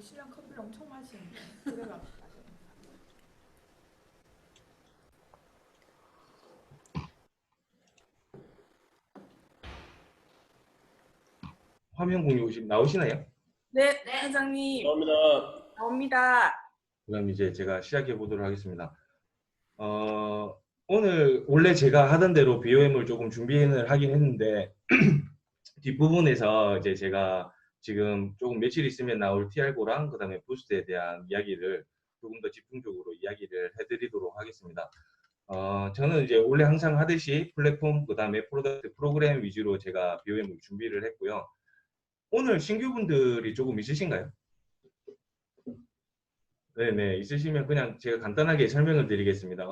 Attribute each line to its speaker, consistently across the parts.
Speaker 1: 신랑 커피를 엄청 마시는데 그래가
Speaker 2: 화면 공유 나오시나요?
Speaker 1: 네, 회장님
Speaker 3: 감사합니다.
Speaker 1: 나옵니다.
Speaker 2: 그럼 이제 제가 시작해 보도록 하겠습니다. 오늘 원래 제가 하던 대로 BOM을 조금 준비를 하긴 했는데 뒷부분에서 이제 제가 지금 조금 며칠 있으면 나올 TR고랑 그다음에 부스트에 대한 이야기를 조금 더 집중적으로 이야기를 해드리도록 하겠습니다. 저는 이제 원래 항상 하듯이 플랫폼 그다음에 프로덕트 프로그램 위주로 제가 BOM을 준비를 했고요. 오늘 신규분들이 조금 있으신가요? 네네, 있으시면 그냥 제가 간단하게 설명을 드리겠습니다.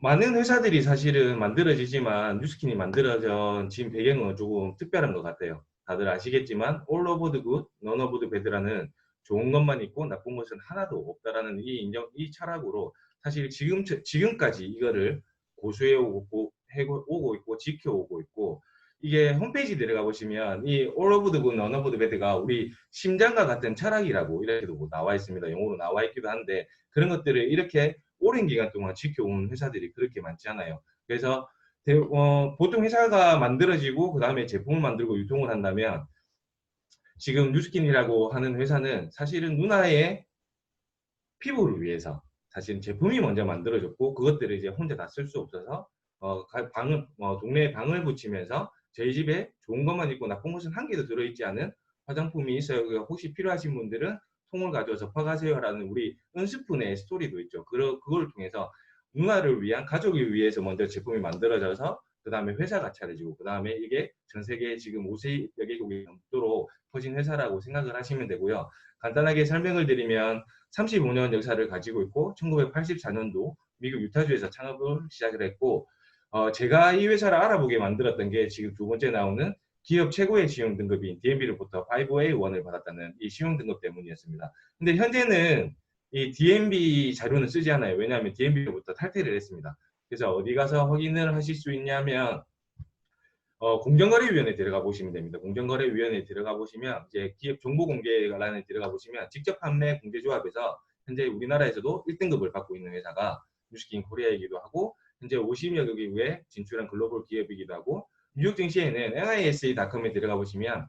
Speaker 2: 많은 회사들이 사실은 만들어지지만 뉴스킨이 만들어진 배경은 조금 특별한 것 같아요. 다들 아시겠지만 all over the good, none of the bad라는 좋은 것만 있고 나쁜 것은 하나도 없다라는 이 철학으로 사실 지금까지 이거를 고수해 오고 있고 지켜오고 있고 이게 홈페이지 들어가 보시면 이 all over the good, none of the bad가 우리 심장과 같은 철학이라고 이렇게도 나와 있습니다. 영어로 나와 있기도 한데 그런 것들을 이렇게 오랜 기간 동안 지켜온 회사들이 그렇게 많지 않아요. 그래서 보통 회사가 만들어지고 그 다음에 제품을 만들고 유통을 한다면 지금 뉴스킨이라고 하는 회사는 사실은 누나의 피부를 위해서 사실 제품이 먼저 만들어졌고 그것들을 이제 혼자 다 쓸 수 없어서 동네에 방을 붙이면서 저희 집에 좋은 것만 있고 나쁜 것은 한 개도 들어있지 않은 화장품이 있어요. 혹시 필요하신 분들은 통을 가져와 접하가세요라는 우리 은스푼의 스토리도 있죠. 그걸 통해서 누나를 위한 가족을 위해서 먼저 제품이 만들어져서 그 다음에 회사가 차려지고 그 다음에 이게 전 세계에 지금 5세 개국이 넘도록 퍼진 회사라고 생각을 하시면 되고요. 간단하게 설명을 드리면 35년 역사를 가지고 있고 1984년도 미국 유타주에서 창업을 시작을 했고 제가 이 회사를 알아보게 만들었던 게 지금 두 번째 나오는 기업 최고의 신용 등급인 DNB로부터 5A1을 받았다는 이 신용 등급 때문이었습니다. 근데 현재는 이 DNB 자료는 쓰지 않아요. 왜냐하면 DNB로부터 탈퇴를 했습니다. 그래서 어디 가서 확인을 하실 수 있냐면 공정거래위원회에 들어가 보시면 됩니다. 공정거래위원회에 들어가 보시면 이제 기업 정보공개란에 들어가 보시면 직접 판매 공제조합에서 현재 우리나라에서도 1등급을 받고 있는 회사가 뉴스킨 코리아이기도 하고 현재 50여 개국에 진출한 글로벌 기업이기도 하고 뉴욕 증시에는 NISA.com에 들어가 보시면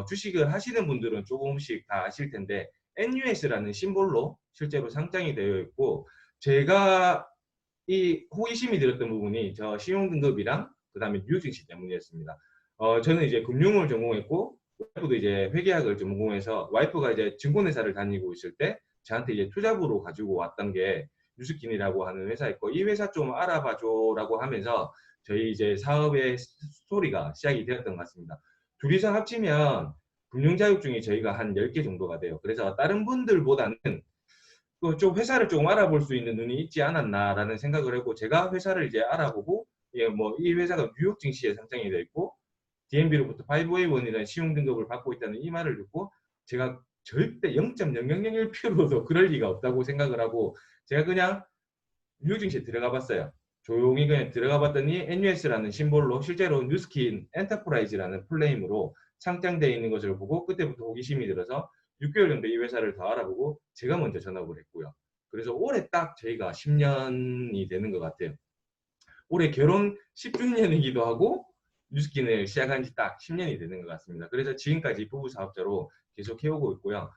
Speaker 2: 주식을 하시는 분들은 조금씩 다 아실 텐데 NUS라는 심볼로 실제로 상장이 되어 있고 제가 이 호기심이 들었던 부분이 저 신용 등급이랑 그 다음에 뉴욕 증시 때문이었습니다. 저는 이제 금융을 전공했고 와이프도 이제 회계학을 전공해서 와이프가 이제 증권회사를 다니고 있을 때 저한테 이제 투자부로 가지고 왔던 게 뉴스킨이라고 하는 회사였고 이 회사 좀 알아봐줘라고 하면서 저희 이제 사업의 스토리가 시작이 되었던 것 같습니다. 둘이서 합치면 금융자격증이 저희가 한 10개 정도가 돼요. 그래서 다른 분들보다는 좀 회사를 조금 알아볼 수 있는 눈이 있지 않았나라는 생각을 하고 제가 회사를 이제 알아보고 예, 뭐 이 회사가 뉴욕 증시에 상장이 되어 있고 DNB로부터 5A1이라는 신용 등급을 받고 있다는 이 말을 듣고 제가 절대 0.0001%도 그럴 리가 없다고 생각을 하고 제가 그냥 뉴욕 증시에 들어가 봤어요. 조용히 그냥 들어가 봤더니 NUS라는 심볼로 실제로 뉴스킨 엔터프라이즈라는 플레임으로 상장되어 있는 것을 보고 그때부터 호기심이 들어서 6개월 정도 이 회사를 더 알아보고 제가 먼저 전업을 했고요. 그래서 올해 딱 저희가 10년이 되는 것 같아요. 올해 결혼 10주년이기도 하고 뉴스킨을 시작한 지 딱 10년이 되는 것 같습니다. 그래서 지금까지 부부 사업자로 계속 해오고 있고요.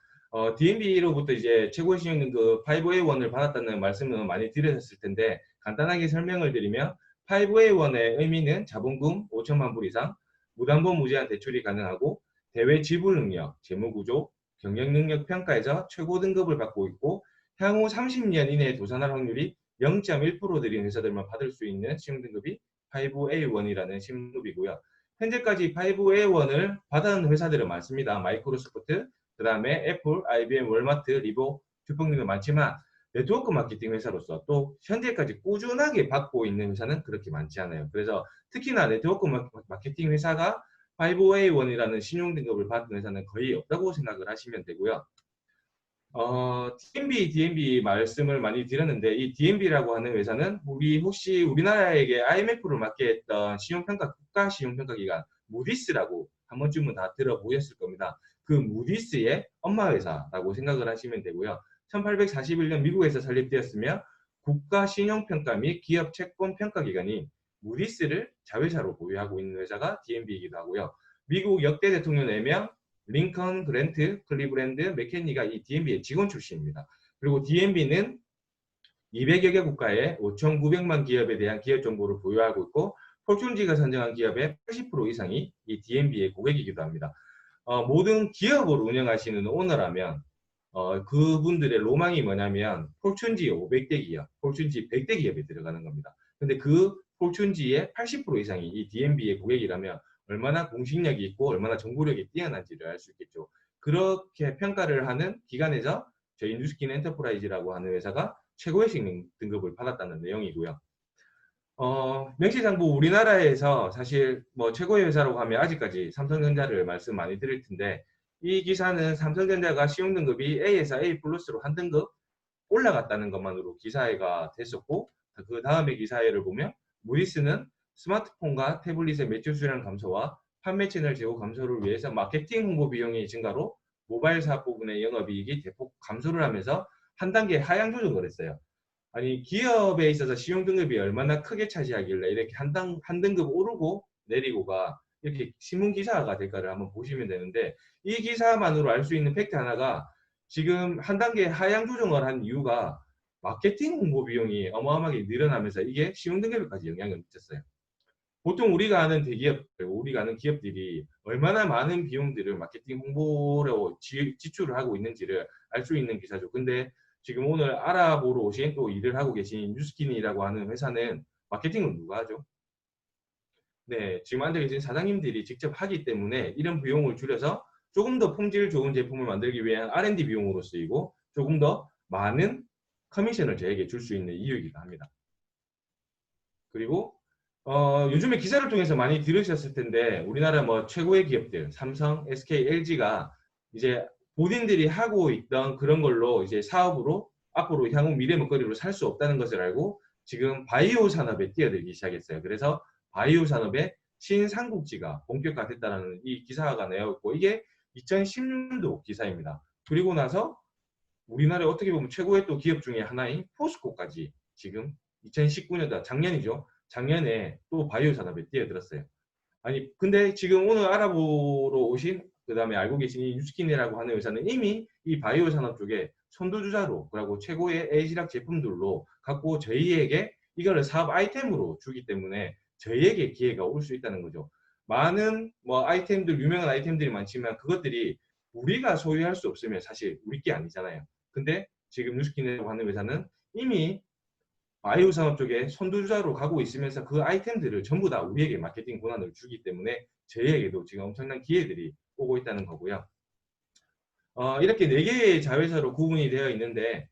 Speaker 2: DNB로부터 이제 최고의 신용 등급 5A1을 받았다는 말씀은 많이 드렸을 텐데 간단하게 설명을 드리면 5A1의 의미는 자본금 5천만 불 이상, 무담보 무제한 대출이 가능하고 대외 지불 능력, 재무 구조, 경영 능력 평가에서 최고 등급을 받고 있고 향후 30년 이내에 도산할 확률이 0.1% 드린 회사들만 받을 수 있는 신용 등급이 5A1이라는 신용 등급이고요. 현재까지 5A1을 받은 회사들은 많습니다. 마이크로소프트, 그 다음에 애플, IBM, 월마트, 리보, 듀퐁 등등 많지만 네트워크 마케팅 회사로서 또 현재까지 꾸준하게 받고 있는 회사는 그렇게 많지 않아요. 그래서 특히나 네트워크 마케팅 회사가 5A1이라는 신용 등급을 받은 회사는 거의 없다고 생각을 하시면 되고요. DNB 말씀을 많이 드렸는데 이 DNB라고 하는 회사는 혹시 우리나라에게 IMF를 맡게 했던 신용평가 국가 신용평가기관 무디스라고 한 번쯤은 다 들어보셨을 겁니다. 그 무디스의 엄마 회사라고 생각을 하시면 되고요. 1841년 미국에서 설립되었으며 국가 신용평가 및 기업 채권 평가 기관인 무디스를 자회사로 보유하고 있는 회사가 D&B이기도 하고요. 미국 역대 대통령 4명 링컨, 그랜트, 클리브랜드, 맥케니가 이 D&B의 직원 출신입니다. 그리고 D&B는 200여 개 국가의 5,900만 기업에 대한 기업 정보를 보유하고 있고 포춘지가 선정한 기업의 80% 이상이 이 D&B의 고객이기도 합니다. 모든 기업을 운영하시는 오너라면 그분들의 로망이 뭐냐면 포춘지 500대 기업, 포춘지 100대 기업에 들어가는 겁니다. 근데 그 포춘지의 80% 이상이 이 D&B의 고객이라면 얼마나 공식력이 있고 얼마나 정보력이 뛰어난지를 알 수 있겠죠. 그렇게 평가를 하는 기관에서 저희 뉴스킨 엔터프라이즈라고 하는 회사가 최고의 등급을 받았다는 내용이고요. 명시장부 우리나라에서 사실 뭐 최고의 회사라고 하면 아직까지 삼성전자를 말씀 많이 드릴 텐데 이 기사는 삼성전자가 시용등급이 A에서 A 플러스로 한 등급 올라갔다는 것만으로 기사회가 됐었고 그 다음에 기사회를 보면 무디스는 스마트폰과 태블릿의 매출 수량 감소와 판매 채널 제고 감소를 위해서 마케팅 홍보 비용의 증가로 모바일 사업 부분의 영업이익이 대폭 감소를 하면서 한 단계 하향 조정을 했어요. 아니 기업에 있어서 시용등급이 얼마나 크게 차지하길래 이렇게 한 등급 오르고 내리고가 이렇게 신문 기사가 될까를 한번 보시면 되는데 이 기사만으로 알 수 있는 팩트 하나가 지금 한 단계 하향 조정을 한 이유가 마케팅 홍보 비용이 어마어마하게 늘어나면서 이게 시용등급에까지 영향을 미쳤어요. 보통 우리가 아는 대기업들, 우리가 아는 기업들이 얼마나 많은 비용들을 마케팅 홍보로 지출을 하고 있는지를 알 수 있는 기사죠. 근데 지금 오늘 알아보러 오신 또 일을 하고 계신 뉴스킨이라고 하는 회사는 마케팅을 누가 하죠? 네, 지금 앉아 계신 사장님들이 직접 하기 때문에 이런 비용을 줄여서 조금 더 품질 좋은 제품을 만들기 위한 R&D 비용으로 쓰이고 조금 더 많은 커미션을 저에게 줄 수 있는 이유이기도 합니다. 그리고 요즘에 기사를 통해서 많이 들으셨을 텐데 우리나라 뭐 최고의 기업들 삼성, SK, LG가 이제 본인들이 하고 있던 그런 걸로 이제 사업으로 앞으로 향후 미래 먹거리로 살 수 없다는 것을 알고 지금 바이오 산업에 뛰어들기 시작했어요. 그래서 바이오 산업의 신삼국지가 본격화됐다는 이 기사가 내어있고 이게 2016년도 기사입니다. 그리고 나서 우리나라에 어떻게 보면 최고의 또 기업 중에 하나인 포스코까지 지금 2019년도 작년이죠. 작년에 또 바이오 산업에 뛰어들었어요. 아니 근데 지금 오늘 알아보러 오신 그 다음에 알고 계신 이 뉴스킨이라고 하는 회사는 이미 이 바이오 산업 쪽에 선두주자로 그리고 최고의 A지락 제품들로 갖고 저희에게 이거를 사업 아이템으로 주기 때문에 저희에게 기회가 올 수 있다는 거죠. 많은 뭐 아이템들 유명한 아이템들이 많지만 그것들이 우리가 소유할 수 없으면 사실 우리 게 아니잖아요. 근데 지금 뉴스킨이라고 하는 회사는 이미 바이오 산업 쪽에 선두주자로 가고 있으면서 그 아이템들을 전부 다 우리에게 마케팅 권한을 주기 때문에 저희에게도 지금 엄청난 기회들이 오고 있다는 거고요. 이렇게 4개의 자회사로 구분이 되어 있는데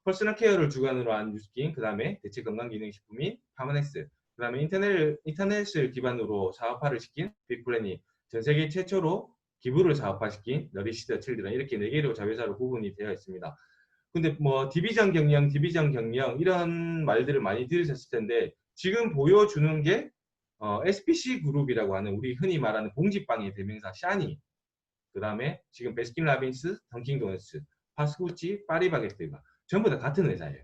Speaker 2: 퍼스널 케어를 주관으로 한 뉴스킨, 그 다음에 대체 건강기능식품인 파마넥스, 그 다음에 인터넷을 기반으로 사업화를 시킨 빅플래닛, 전 세계 최초로 기부를 사업화시킨 너리시더 칠드런 이렇게 4개로 자회사로 구분이 되어 있습니다. 근데 뭐 디비전 경영 이런 말들을 많이 들으셨을 텐데 지금 보여주는 게 SPC 그룹이라고 하는 우리 흔히 말하는 봉지빵의 대명사 샤니, 그 다음에 지금 베스킨라빈스, 던킨도너츠, 파스쿠치, 파리바게뜨가 전부 다 같은 회사예요.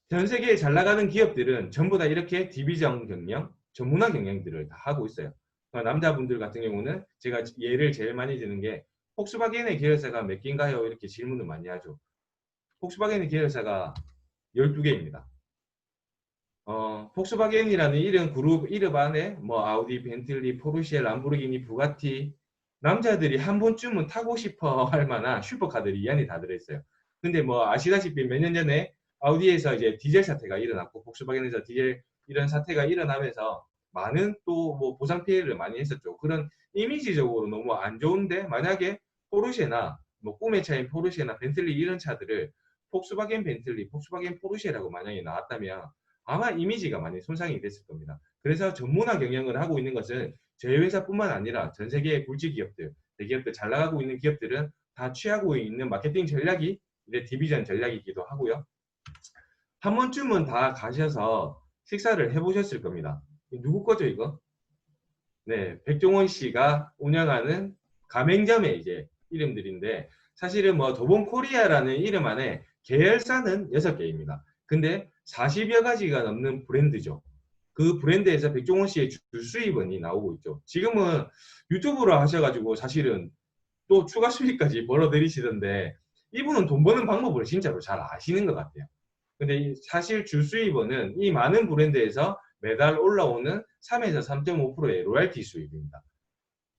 Speaker 2: 전 세계에 잘 나가는 기업들은 전부 다 이렇게 디비전 경영, 전문화 경영들을 다 하고 있어요. 남자분들 같은 경우는 제가 예를 제일 많이 드는 게 폭스바겐의 계열사가 몇 개인가요? 이렇게 질문을 많이 하죠. 폭스바겐의 계열사가 12개입니다. 폭스바겐이라는 이런 그룹 이름 안에 뭐 아우디, 벤틀리, 포르쉐, 람보르기니, 부가티 남자들이 한 번쯤은 타고 싶어 할 만한 슈퍼카들이 이 안에 다 들어있어요. 근데 뭐 아시다시피 몇 년 전에 아우디에서 이제 디젤 사태가 일어났고 폭스바겐에서 디젤 이런 사태가 일어나면서 많은 또 뭐 보상 피해를 많이 했었죠. 그런 이미지적으로 너무 안 좋은데 만약에 포르쉐나 뭐 꿈의 차인 포르쉐나 벤틀리 이런 차들을 폭스바겐 벤틀리, 폭스바겐 포르쉐라고 만약에 나왔다면 아마 이미지가 많이 손상이 됐을 겁니다. 그래서 전문화 경영을 하고 있는 것은 저희 회사뿐만 아니라 전 세계의 굴지 기업들, 대기업들 잘 나가고 있는 기업들은 다 취하고 있는 마케팅 전략이 이제 디비전 전략이기도 하고요. 한 번쯤은 다 가셔서 식사를 해보셨을 겁니다. 누구 거죠 이거? 네, 백종원 씨가 운영하는 가맹점의 이제 이름들인데 사실은 뭐 도봉코리아라는 이름 안에 계열사는 6개입니다. 근데 40여 가지가 넘는 브랜드죠. 그 브랜드에서 백종원 씨의 주 수입원이 나오고 있죠. 지금은 유튜브로 하셔가지고 사실은 또 추가 수익까지 벌어들이시던데 이분은 돈 버는 방법을 진짜로 잘 아시는 것 같아요. 근데 사실 주 수입원은 이 많은 브랜드에서 매달 올라오는 3에서 3.5%의 로얄티 수입입니다.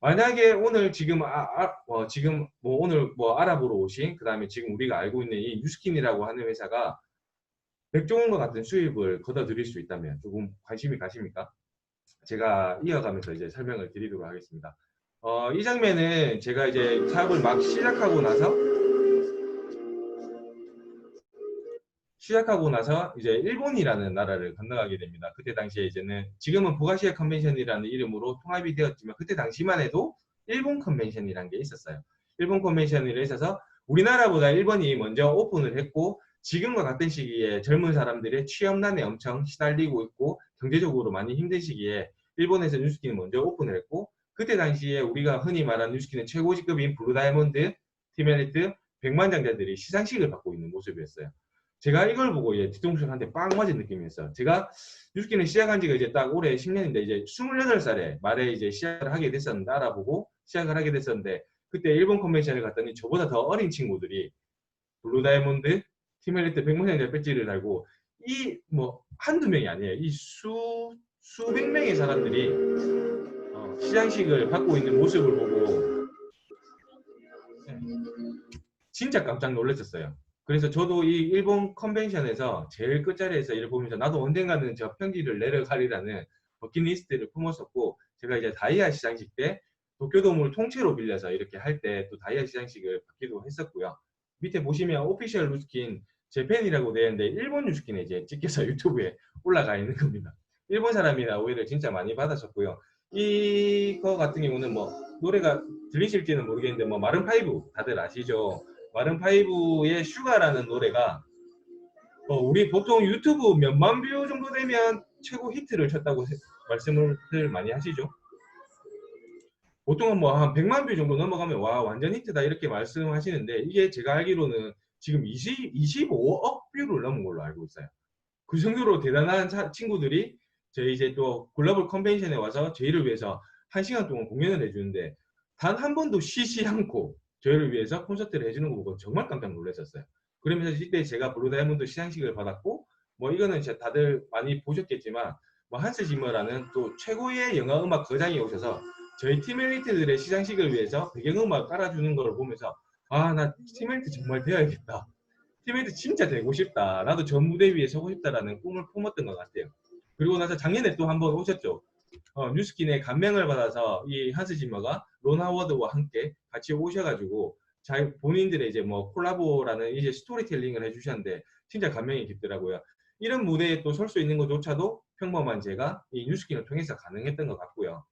Speaker 2: 만약에 오늘 지금 지금 뭐 오늘 뭐 알아보러 오신 그다음에 지금 우리가 알고 있는 이 뉴스킨이라고 하는 회사가 백종원과 같은 수입을 거둬들일 수 있다면 조금 관심이 가십니까? 제가 이어가면서 이제 설명을 드리도록 하겠습니다. 이 장면은 제가 이제 사업을 막 시작하고 나서 이제 일본이라는 나라를 건너가게 됩니다. 그때 당시에 이제는 지금은 북아시아 컨벤션이라는 이름으로 통합이 되었지만 그때 당시만 해도 일본 컨벤션이라는 게 있었어요. 일본 컨벤션을 있어서 우리나라보다 일본이 먼저 오픈을 했고 지금과 같은 시기에 젊은 사람들의 취업난에 엄청 시달리고 있고 경제적으로 많이 힘든 시기에 일본에서 뉴스킨을 먼저 오픈을 했고 그때 당시에 우리가 흔히 말하는 뉴스킨의 최고 직급인 블루다이몬드, 티메리트, 백만장자들이 시상식을 받고 있는 모습이었어요. 제가 이걸 보고 이제 뒤통수를 한 대 빵 맞은 느낌이었어요. 제가 뉴스킨을 시작한 지가 이제 딱 올해 10년인데 이제 28살에 말에 이제 시작을 하게 됐었는데 알아보고 시작을 하게 됐었는데 그때 일본 컨벤션을 갔더니 저보다 더 어린 친구들이 블루다이몬드, 티멜리트 백문장자 배지를 달고 이 뭐 한두 명이 아니에요. 이 수백 명의 사람들이 시상식을 받고 있는 모습을 보고 진짜 깜짝 놀랐었어요. 그래서 저도 이 일본 컨벤션에서 제일 끝자리에서 이를 보면서 나도 언젠가는 저 편지를 내려가리라는 버킷리스트를 품었었고 제가 이제 다이아 시상식 때 도쿄돔을 통째로 빌려서 이렇게 할 때 또 다이아 시상식을 받기도 했었고요. 밑에 보시면 오피셜 뉴스킨 재팬이라고 되어 있는데 일본 뉴스킨에 이제 찍혀서 유튜브에 올라가 있는 겁니다. 일본 사람이라 오해를 진짜 많이 받았었고요. 이거 같은 경우는 뭐 노래가 들리실지는 모르겠는데 뭐 마룬5 다들 아시죠? 마룬5의 슈가라는 노래가 우리 보통 유튜브 몇만 뷰 정도 되면 최고 히트를 쳤다고 말씀을 많이 하시죠. 보통은 뭐 한 100만 뷰 정도 넘어가면 와 완전 히트다 이렇게 말씀하시는데 이게 제가 알기로는 지금 25억 뷰를 넘은 걸로 알고 있어요. 그 정도로 대단한 친구들이 저희 이제 또 글로벌 컨벤션에 와서 저희를 위해서 1시간 동안 공연을 해주는데 단 한 번도 쉬지 않고 저희를 위해서 콘서트를 해주는 거 보고 정말 깜짝 놀랐었어요. 그러면서 이때 제가 블루다이몬드 시상식을 받았고 뭐 이거는 진짜 다들 많이 보셨겠지만 뭐 한스 지머라는 또 최고의 영화 음악 거장이 오셔서 저희 팀멜리트들의 시상식을 위해서 배경음악 깔아주는 걸 보면서 아 나 팀멜리트 정말 되어야겠다. 팀멜리트 진짜 되고 싶다. 나도 저 무대 위에 서고 싶다라는 꿈을 품었던 것 같아요. 그리고 나서 작년에 또 한 번 오셨죠. 뉴스킨의 감명을 받아서 이 한스 지머가 론 하워드와 함께 같이 오셔가지고 본인들의 이제 뭐 콜라보라는 이제 스토리텔링을 해주셨는데 진짜 감명이 깊더라고요. 이런 무대에 또 설 수 있는 것조차도 평범한 제가 이 뉴스킨을 통해서 가능했던 것 같고요.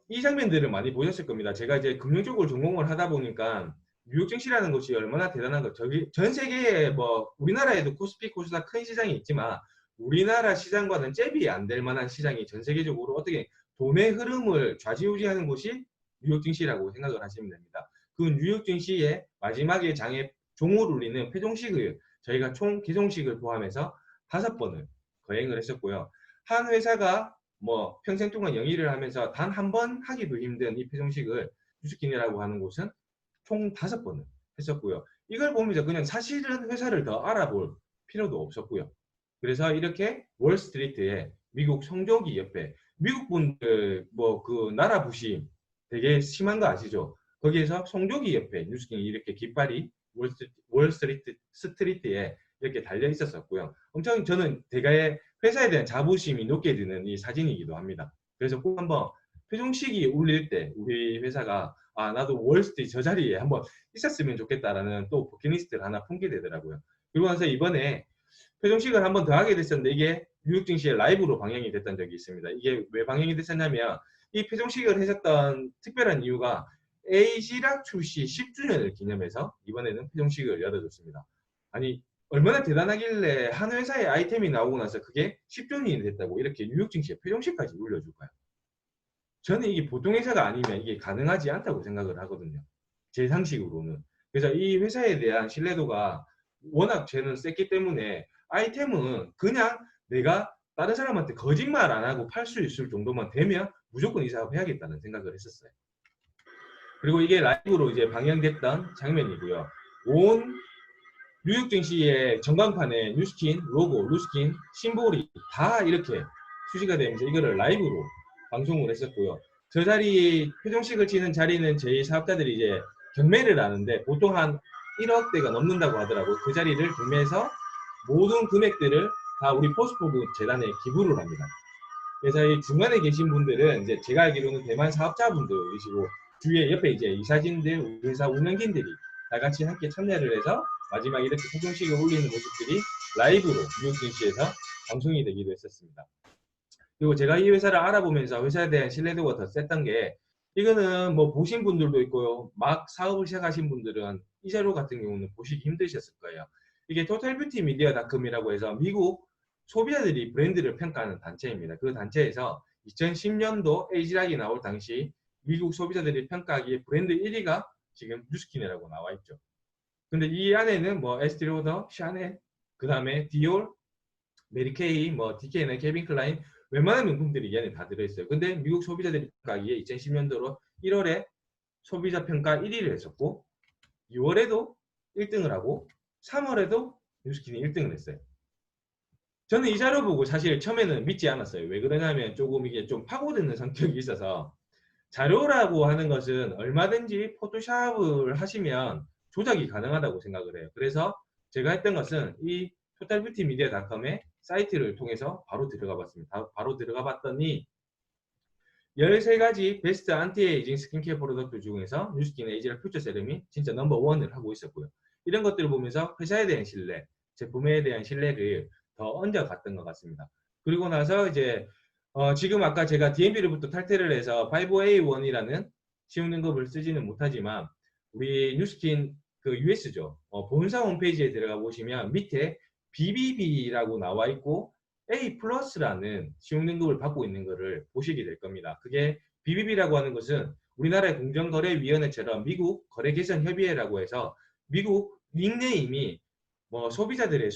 Speaker 2: 이 장면들을 많이 보셨을 겁니다. 제가 이제 금융 쪽을 전공을 하다 보니까 뉴욕 증시라는 것이 얼마나 대단한 것. 저기 전 세계에 뭐 우리나라에도 코스피 코스닥 큰 시장이 있지만 우리나라 시장과는 잽이 안 될 만한 시장이 전 세계적으로 어떻게 돈의 흐름을 좌지우지하는 곳이 뉴욕 증시라고 생각을 하시면 됩니다. 그 뉴욕 증시의 마지막에 장에 종을 울리는 폐종식을 저희가 총 개종식을 포함해서 5번을 거행을 했었고요. 한 회사가 뭐 평생 동안 영위를 하면서 단 한 번 하기도 힘든 이 폐종식을 뉴스킨이라고 하는 곳은 총 5번을 했었고요. 이걸 보면서 그냥 사실은 회사를 더 알아볼 필요도 없었고요. 그래서 이렇게 월스트리트에 미국 성조기 옆에 미국 분들 뭐 그 나라 부심 되게 심한 거 아시죠? 거기에서 성조기 옆에 뉴스킨이 이렇게 깃발이 스트리트에 이렇게 달려 있었었고요. 엄청 저는 대가의 회사에 대한 자부심이 높게 드는 이 사진이기도 합니다. 그래서 꼭 한번 표정식이 울릴 때 우리 회사가 아 나도 월스트리트 저 자리에 한번 있었으면 좋겠다라는 또 버킷리스트를 하나 품게 되더라고요. 그리고 나서 이번에 표정식을 한번 더 하게 됐었는데 이게 뉴욕 증시에 라이브로 방영이 됐던 적이 있습니다. 이게 왜 방영이 됐었냐면 이 표정식을 했었던 특별한 이유가 에이지락 출시 10주년을 기념해서 이번에는 표정식을 열어줬습니다. 아니 얼마나 대단하길래 한 회사의 아이템이 나오고 나서 그게 10조년이 됐다고 이렇게 뉴욕 증시에 표정시까지 올려줄까요? 저는 이게 보통 회사가 아니면 이게 가능하지 않다고 생각을 하거든요. 제 상식으로는. 그래서 이 회사에 대한 신뢰도가 워낙 쟤는 셌기 때문에 아이템은 그냥 내가 다른 사람한테 거짓말 안 하고 팔 수 있을 정도만 되면 무조건 이 사업 해야겠다는 생각을 했었어요. 그리고 이게 라이브로 이제 방영됐던 장면이고요. 온 뉴욕 증시의 전광판에 뉴스킨, 로고, 뉴스킨, 심볼이 다 이렇게 수시가 되면서 이거를 라이브로 방송을 했었고요. 저 자리, 표정식을 치는 자리는 저희 사업자들이 이제 경매를 하는데 보통 한 1억대가 넘는다고 하더라고요. 그 자리를 경매해서 모든 금액들을 다 우리 포스포드 재단에 기부를 합니다. 그래서 이 중간에 계신 분들은 이제 제가 알기로는 대만 사업자분들이시고 주위에 옆에 이제 이사진들, 우리 회사 운영진들이 다 같이 함께 참여를 해서 마지막 이렇게 표정식을 올리는 모습들이 라이브로 뉴욕 증시에서 방송이 되기도 했었습니다. 그리고 제가 이 회사를 알아보면서 회사에 대한 신뢰도가 더 셌던 게 이거는 뭐 보신 분들도 있고요. 막 사업을 시작하신 분들은 이 자료 같은 경우는 보시기 힘드셨을 거예요. 이게 토탈뷰티미디어닷컴이라고 해서 미국 소비자들이 브랜드를 평가하는 단체입니다. 그 단체에서 2010년도 에이지락이 나올 당시 미국 소비자들이 평가하기에 브랜드 1위가 지금 뉴스킨이라고 나와 있죠. 근데 이 안에는 뭐 에스티 로더, 샤넬, 그 다음에 디올, 메리케이, 뭐 DK나 케빈 클라인 웬만한 명품들이 이 안에 다 들어있어요. 근데 미국 소비자들이 평가하기에 2010년도로 1월에 소비자 평가 1위를 했었고 6월에도 1등을 하고 3월에도 뉴스킨이 1등을 했어요. 저는 이 자료 보고 사실 처음에는 믿지 않았어요. 왜 그러냐면 조금 이게 좀 파고드는 성격이 있어서 자료라고 하는 것은 얼마든지 포토샵을 하시면 조작이 가능하다고 생각을 해요. 그래서 제가 했던 것은 이 토탈뷰티미디어닷컴의 사이트를 통해서 바로 들어가 봤습니다. 바로 들어가 봤더니 13가지 베스트 안티에이징 스킨케어 프로덕트 중에서 뉴스킨 에이지락 퓨처 세럼이 진짜 넘버1을 하고 있었고요. 이런 것들을 보면서 회사에 대한 신뢰, 제품에 대한 신뢰를 더 얹어갔던 것 같습니다. 그리고 나서 이제 지금 아까 제가 DMB로부터 탈퇴를 해서 5A1이라는 시험 등급을 쓰지는 못하지만 우리 뉴스킨 그 US죠. 본사 홈페이지에 들어가 보시면 밑에 BBB라고 나와 있고 A 플러스라는 시험 등급을 받고 있는 것을 보시게 될 겁니다. 그게 BBB라고 하는 것은 우리나라의 공정거래위원회처럼 미국 거래개선협의회라고 해서 미국 닉네임이 뭐 소비자들의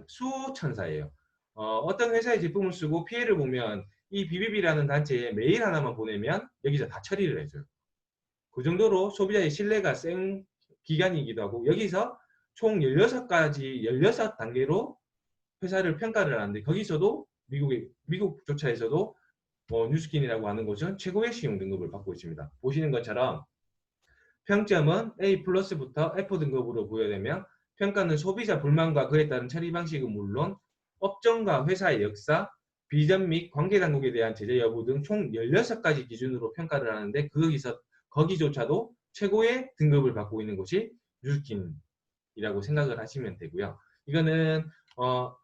Speaker 2: 수호천사예요. 어떤 회사의 제품을 쓰고 피해를 보면 이 BBB라는 단체에 메일 하나만 보내면 여기서 다 처리를 해줘요. 그 정도로 소비자의 신뢰가 센 기관이기도 하고 여기서 총 16가지, 16단계로 회사를 평가를 하는데 거기서도 미국조차에서도 뉴스킨이라고 하는 곳은 최고의 시용 등급을 받고 있습니다. 보시는 것처럼 평점은 A 플러스부터 F 등급으로 부여되며 평가는 소비자 불만과 그에 따른 처리 방식은 물론 업종과 회사의 역사, 비전 및 관계당국에 대한 제재 여부 등 총 16가지 기준으로 평가를 하는데 거기조차도 최고의 등급을 받고 있는 곳이 뉴스킨이라고 생각을 하시면 되고요. 이거는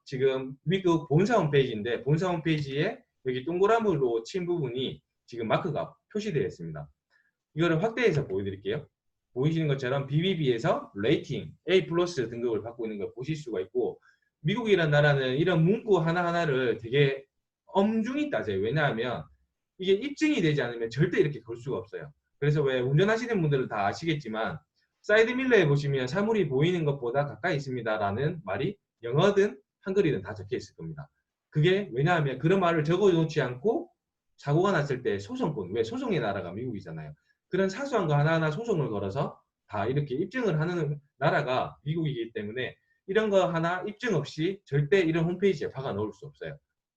Speaker 2: 지금 미국 본사 홈페이지인데 본사 홈페이지에 여기 동그라미로 친 부분이 지금 마크가 표시되어 있습니다. 이거를 확대해서 보여드릴게요. 보이시는 것처럼 BBB에서 레이팅 A 플러스 등급을 받고 있는 걸 보실 수가 있고 미국이라는 나라는 이런 문구 하나하나를 되게 엄중히 따져요. 왜냐하면 이게 입증이 되지 않으면 절대 이렇게 걸 수가 없어요. 그래서 왜 운전하시는 분들은 다 아시겠지만 사이드 밀러에 보시면 사물이 보이는 것보다 가까이 있습니다라는 말이 영어든 한글이든 다 적혀 있을 겁니다. 그게 왜냐하면 그런 말을 적어놓지 않고 사고가 났을 때 소송권, 왜 소송의 나라가 미국이잖아요. 그런 사소한 거 하나하나 소송을 걸어서 다 이렇게 입증을 하는 나라가 미국이기 때문에 이런 거 하나 입증 없이 절대 이런 홈페이지에 박아 넣을 수 없어요.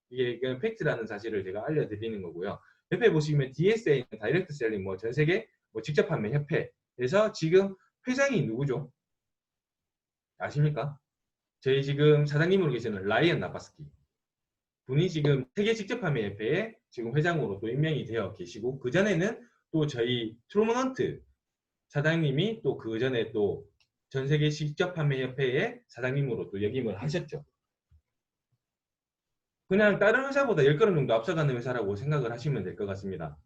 Speaker 2: 이게 팩트라는 사실을 제가 알려드리는 거고요. 옆에 보시면 DSA, 다이렉트 셀링, 뭐 전 세계 뭐 직접 판매 협회에서 지금 회장이 누구죠? 아십니까? 저희 지금 사장님으로 계시는 라이언 나바스키 분이 지금 세계 직접 판매 협회에 지금 회장으로 또 임명이 되어 계시고 그 전에는 또 저희 트루먼헌트 사장님이 또 그 전에 또 전 세계 직접 판매 협회의 사장님으로 또 역임을 하셨죠. 그냥 다른 회사보다 10걸음 정도 앞서가는 회사라고 생각을 하시면 될 것 같습니다.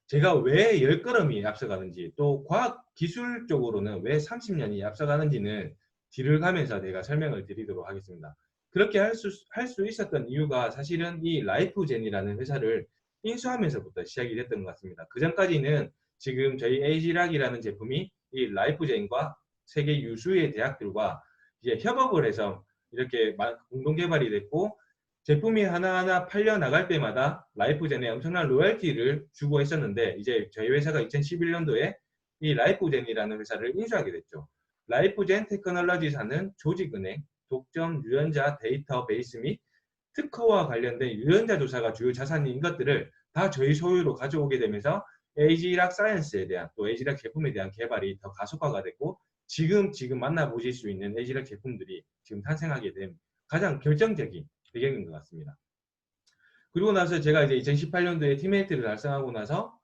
Speaker 2: 제가 왜 10걸음이 앞서가는지 또 과학 기술적으로는 왜 30년이 앞서가는지는 뒤를 가면서 제가 설명을 드리도록 하겠습니다. 그렇게 할 수 있었던 이유가 사실은 이 라이프젠이라는 회사를 인수하면서부터 시작이 됐던 것 같습니다. 그 전까지는 지금 저희 에이지락이라는 제품이 이 라이프젠과 세계 유수의 대학들과 이제 협업을 해서 이렇게 공동 개발이 됐고, 제품이 하나하나 팔려 나갈 때마다 라이프젠에 엄청난 로열티를 주고 했었는데, 이제 저희 회사가 2011년도에 이 라이프젠이라는 회사를 인수하게 됐죠. 라이프젠 테크놀로지사는 조직은행, 독점, 유전자 데이터베이스 및 특허와 관련된 유전자 조사가 주요 자산인 것들을 다 저희 소유로 가져오게 되면서 에이지락 사이언스에 대한, 또 에이지락 제품에 대한 개발이 더 가속화가 됐고, 지금 만나보실 수 있는 에이지락 제품들이 지금 탄생하게 된 가장 결정적인 배경인 것 같습니다. 그리고 나서 제가 이제 2018년도에 팀메이트를 달성하고 나서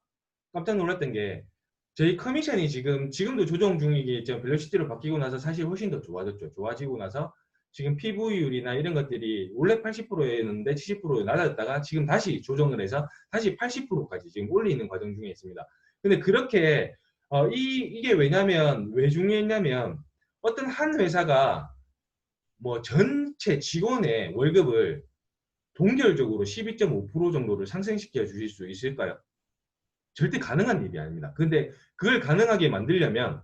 Speaker 2: 깜짝 놀랐던 게, 저희 커미션이 지금도 조정 중이겠죠. 벨로시티로 바뀌고 나서 사실 훨씬 더 좋아졌죠. 좋아지고 나서 지금 PV율이나 이런 것들이 원래 80%였는데 70%에 낮았다가 지금 다시 조정을 해서 다시 80%까지 지금 올리는 과정 중에 있습니다. 근데 그렇게 이게 왜 중요했냐면, 어떤 한 회사가 뭐 전체 직원의 월급을 동결적으로 12.5% 정도를 상승시켜 주실 수 있을까요? 절대 가능한 일이 아닙니다. 근데 그걸 가능하게 만들려면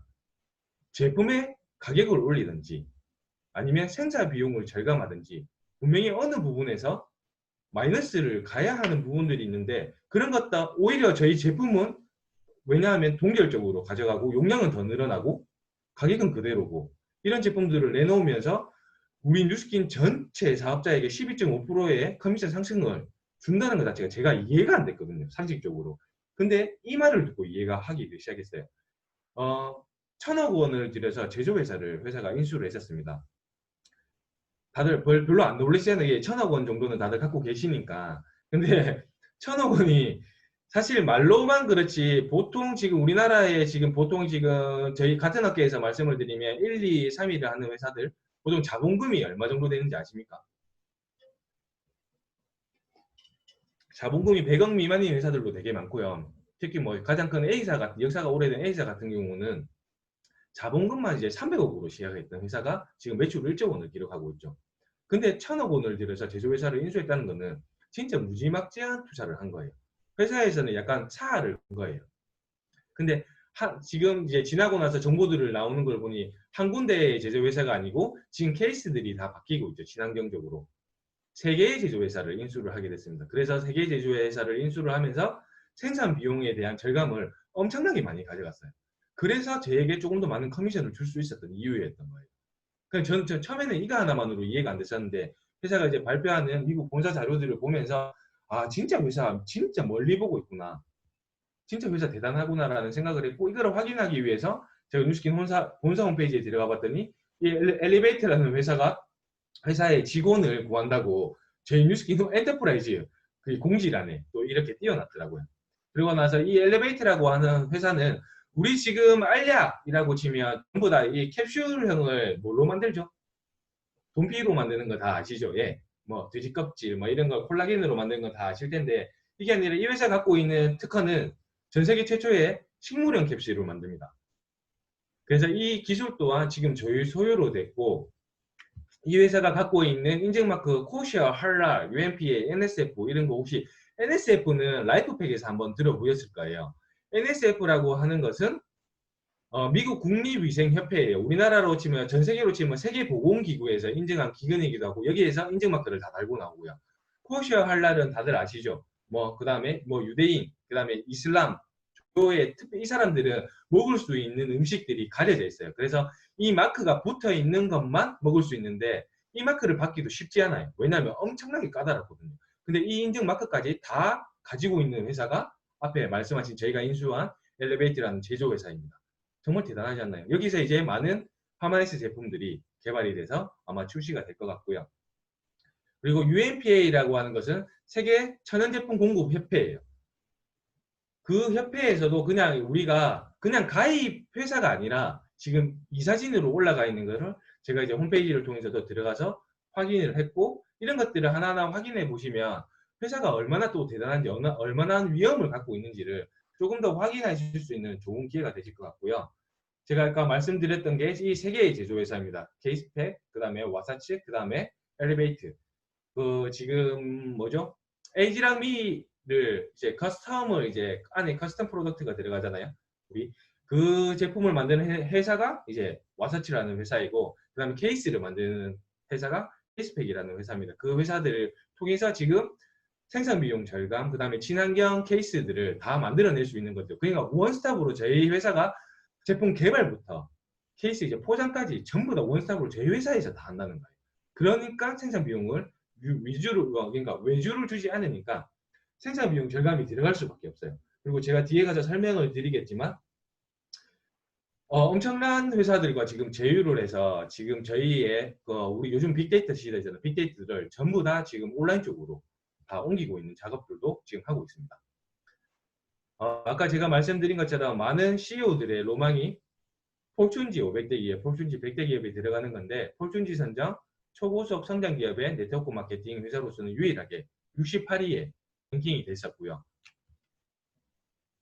Speaker 2: 제품의 가격을 올리든지 아니면 생산 비용을 절감하든지 분명히 어느 부분에서 마이너스를 가야 하는 부분들이 있는데, 그런 것다 오히려 저희 제품은 왜냐하면 동결적으로 가져가고 용량은 더 늘어나고 가격은 그대로고 이런 제품들을 내놓으면서 우리 뉴스킨 전체 사업자에게 12.5%의 커미션 상승을 준다는 것 자체가 제가 이해가 안 됐거든요. 상식적으로. 근데 이 말을 듣고 이해가 하기 시작했어요. 1,000억 원을 들여서 회사가 인수를 했었습니다. 다들 별로 안 놀라시잖아요. 1,000억 원 정도는 다들 갖고 계시니까. 근데 1,000억 원이 사실 말로만 그렇지, 보통 지금 우리나라에 보통 저희 같은 업계에서 말씀을 드리면 1, 2, 3위를 하는 회사들 보통 자본금이 얼마 정도 되는지 아십니까? 자본금이 100억 미만인 회사들도 되게 많고요. 특히 뭐 가장 큰 역사가 오래된 A사 같은 경우는 자본금만 이제 300억으로 시작했던 회사가 지금 매출 1조 원을 기록하고 있죠. 근데 1,000억 원을 들여서 제조회사를 인수했다는 거는 진짜 무지막지한 투자를 한 거예요. 회사에서는 약간 사활을 한 거예요. 근데 지금 이제 지나고 나서 정보들을 나오는 걸 보니 한 군데의 제조회사가 아니고 지금 케이스들이 다 바뀌고 있죠. 친환경적으로. 세 개의 제조회사를 인수를 하게 됐습니다. 그래서 세 개의 제조회사를 인수를 하면서 생산 비용에 대한 절감을 엄청나게 많이 가져갔어요. 그래서 저에게 조금 더 많은 커미션을 줄 수 있었던 이유였던 거예요. 그냥 저는 처음에는 이거 하나만으로 이해가 안 됐었는데, 회사가 이제 발표하는 미국 본사 자료들을 보면서 진짜 회사 진짜 멀리 보고 있구나. 진짜 회사 대단하구나라는 생각을 했고, 이걸 확인하기 위해서 제가 뉴스킨 본사 홈페이지에 들어가 봤더니 이 엘리베이터라는 회사의 직원을 구한다고 저희 뉴스킨 엔터프라이즈 그 공지란에 또 이렇게 띄워놨더라고요. 그리고 나서 이 엘리베이터라고 하는 회사는 우리 지금 알약이라고 치면 전부 다 이 캡슐형을 뭘로 만들죠? 돈피로 만드는 거 다 아시죠? 예. 뭐 돼지 껍질 뭐 이런 거 콜라겐으로 만드는 거 다 아실 텐데, 이게 아니라 이 회사 갖고 있는 특허는 전 세계 최초의 식물형 캡슐을 만듭니다. 그래서 이 기술 또한 지금 저희 소유로 됐고, 이 회사가 갖고 있는 인증마크 코시아, 할랄, UNPA, NSF 이런 거 혹시 NSF는 라이프팩에서 한번 들어보셨을 거예요. NSF라고 하는 것은 미국 국립위생협회예요. 우리나라로 치면 전 세계로 치면 세계보건기구에서 인증한 기관이기도 하고 여기에서 인증마크를 다 달고 나오고요. 코시아, 할랄은 다들 아시죠? 그 다음에 유대인, 그 다음에 이슬람 이 사람들은 먹을 수 있는 음식들이 가려져 있어요. 그래서 이 마크가 붙어 있는 것만 먹을 수 있는데 이 마크를 받기도 쉽지 않아요. 왜냐하면 엄청나게 까다롭거든요. 근데 이 인증 마크까지 다 가지고 있는 회사가 앞에 말씀하신 저희가 인수한 엘리베이터라는 제조회사입니다. 정말 대단하지 않나요? 여기서 이제 많은 파마니스 제품들이 개발이 돼서 아마 출시가 될 것 같고요. 그리고 UNPA라고 하는 것은 세계 천연제품 공급 협회예요. 그 협회에서도 우리가 그냥 가입 회사가 아니라 지금 이 사진으로 올라가 있는 거를 제가 이제 홈페이지를 통해서도 들어가서 확인을 했고, 이런 것들을 하나하나 확인해 보시면 회사가 얼마나 또 대단한지, 얼마나 위험을 갖고 있는지를 조금 더 확인하실 수 있는 좋은 기회가 되실 것 같고요. 제가 아까 말씀드렸던 게 이 세 개의 제조회사입니다. 케이스펙, 그 다음에 와사치, 그 다음에 엘리베이트. 그 지금 뭐죠? LG랑 미를 이제 커스텀을 이제 안에 커스텀 프로덕트가 들어가잖아요. 우리 그 제품을 만드는 회사가 이제 와사치라는 회사이고, 그 다음에 케이스를 만드는 회사가 케이스펙이라는 회사입니다. 그 회사들을 통해서 지금 생산 비용 절감, 그 다음에 친환경 케이스들을 다 만들어낼 수 있는 거죠. 그러니까 원스톱으로 저희 회사가 제품 개발부터 케이스 이제 포장까지 전부 다 원스톱으로 저희 회사에서 다 한다는 거예요. 그러니까 생산 비용을 위주로, 그러니까 외주를 주지 않으니까 생산 비용 절감이 들어갈 수밖에 없어요. 그리고 제가 뒤에 가서 설명을 드리겠지만 엄청난 회사들과 지금 제휴를 해서 지금 저희의 우리 요즘 빅데이터 시대잖아요. 빅데이터를 전부 다 지금 온라인 쪽으로 다 옮기고 있는 작업들도 지금 하고 있습니다. 아까 제가 말씀드린 것처럼 많은 CEO들의 로망이 폴춘지 500대 기업, 폴춘지 100대 기업에 들어가는 건데, 폴춘지 선정 초고속 성장 기업의 네트워크 마케팅 회사로서는 유일하게 68위에 랭킹이 됐었고요.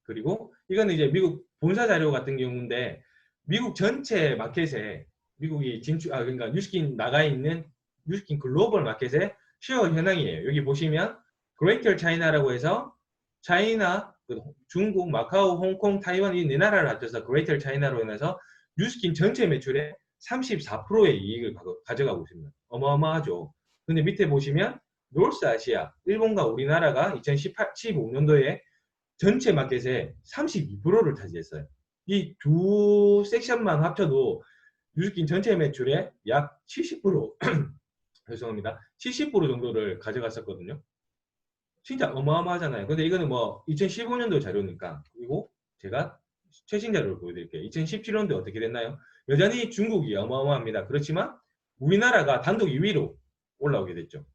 Speaker 2: 그리고 이거는 이제 미국 본사 자료 같은 경우인데, 미국 전체 마켓에 미국이 그러니까 뉴스킨 나가 있는 뉴스킨 글로벌 마켓의 쉐어 현황이에요. 여기 보시면 그레이터 차이나라고 해서 차이나, 중국, 마카오, 홍콩, 타이완 이 네 나라를 합쳐서 그레이터 차이나로 인해서 뉴스킨 전체 매출의 34%의 이익을 가져가고 있습니다. 어마어마하죠. 근데 밑에 보시면 노스 아시아, 일본과 우리나라가 2015년도에 전체 마켓의 32%를 차지했어요. 이 두 섹션만 합쳐도 뉴스킨 전체 매출의 약 70% 죄송합니다. 70% 정도를 가져갔었거든요. 진짜 어마어마하잖아요. 근데 이거는 뭐 2015년도 자료니까. 그리고 제가 최신 자료를 보여드릴게요. 2017년도 어떻게 됐나요? 여전히 중국이 어마어마합니다. 그렇지만 우리나라가 단독 2위로 올라오게 됐죠.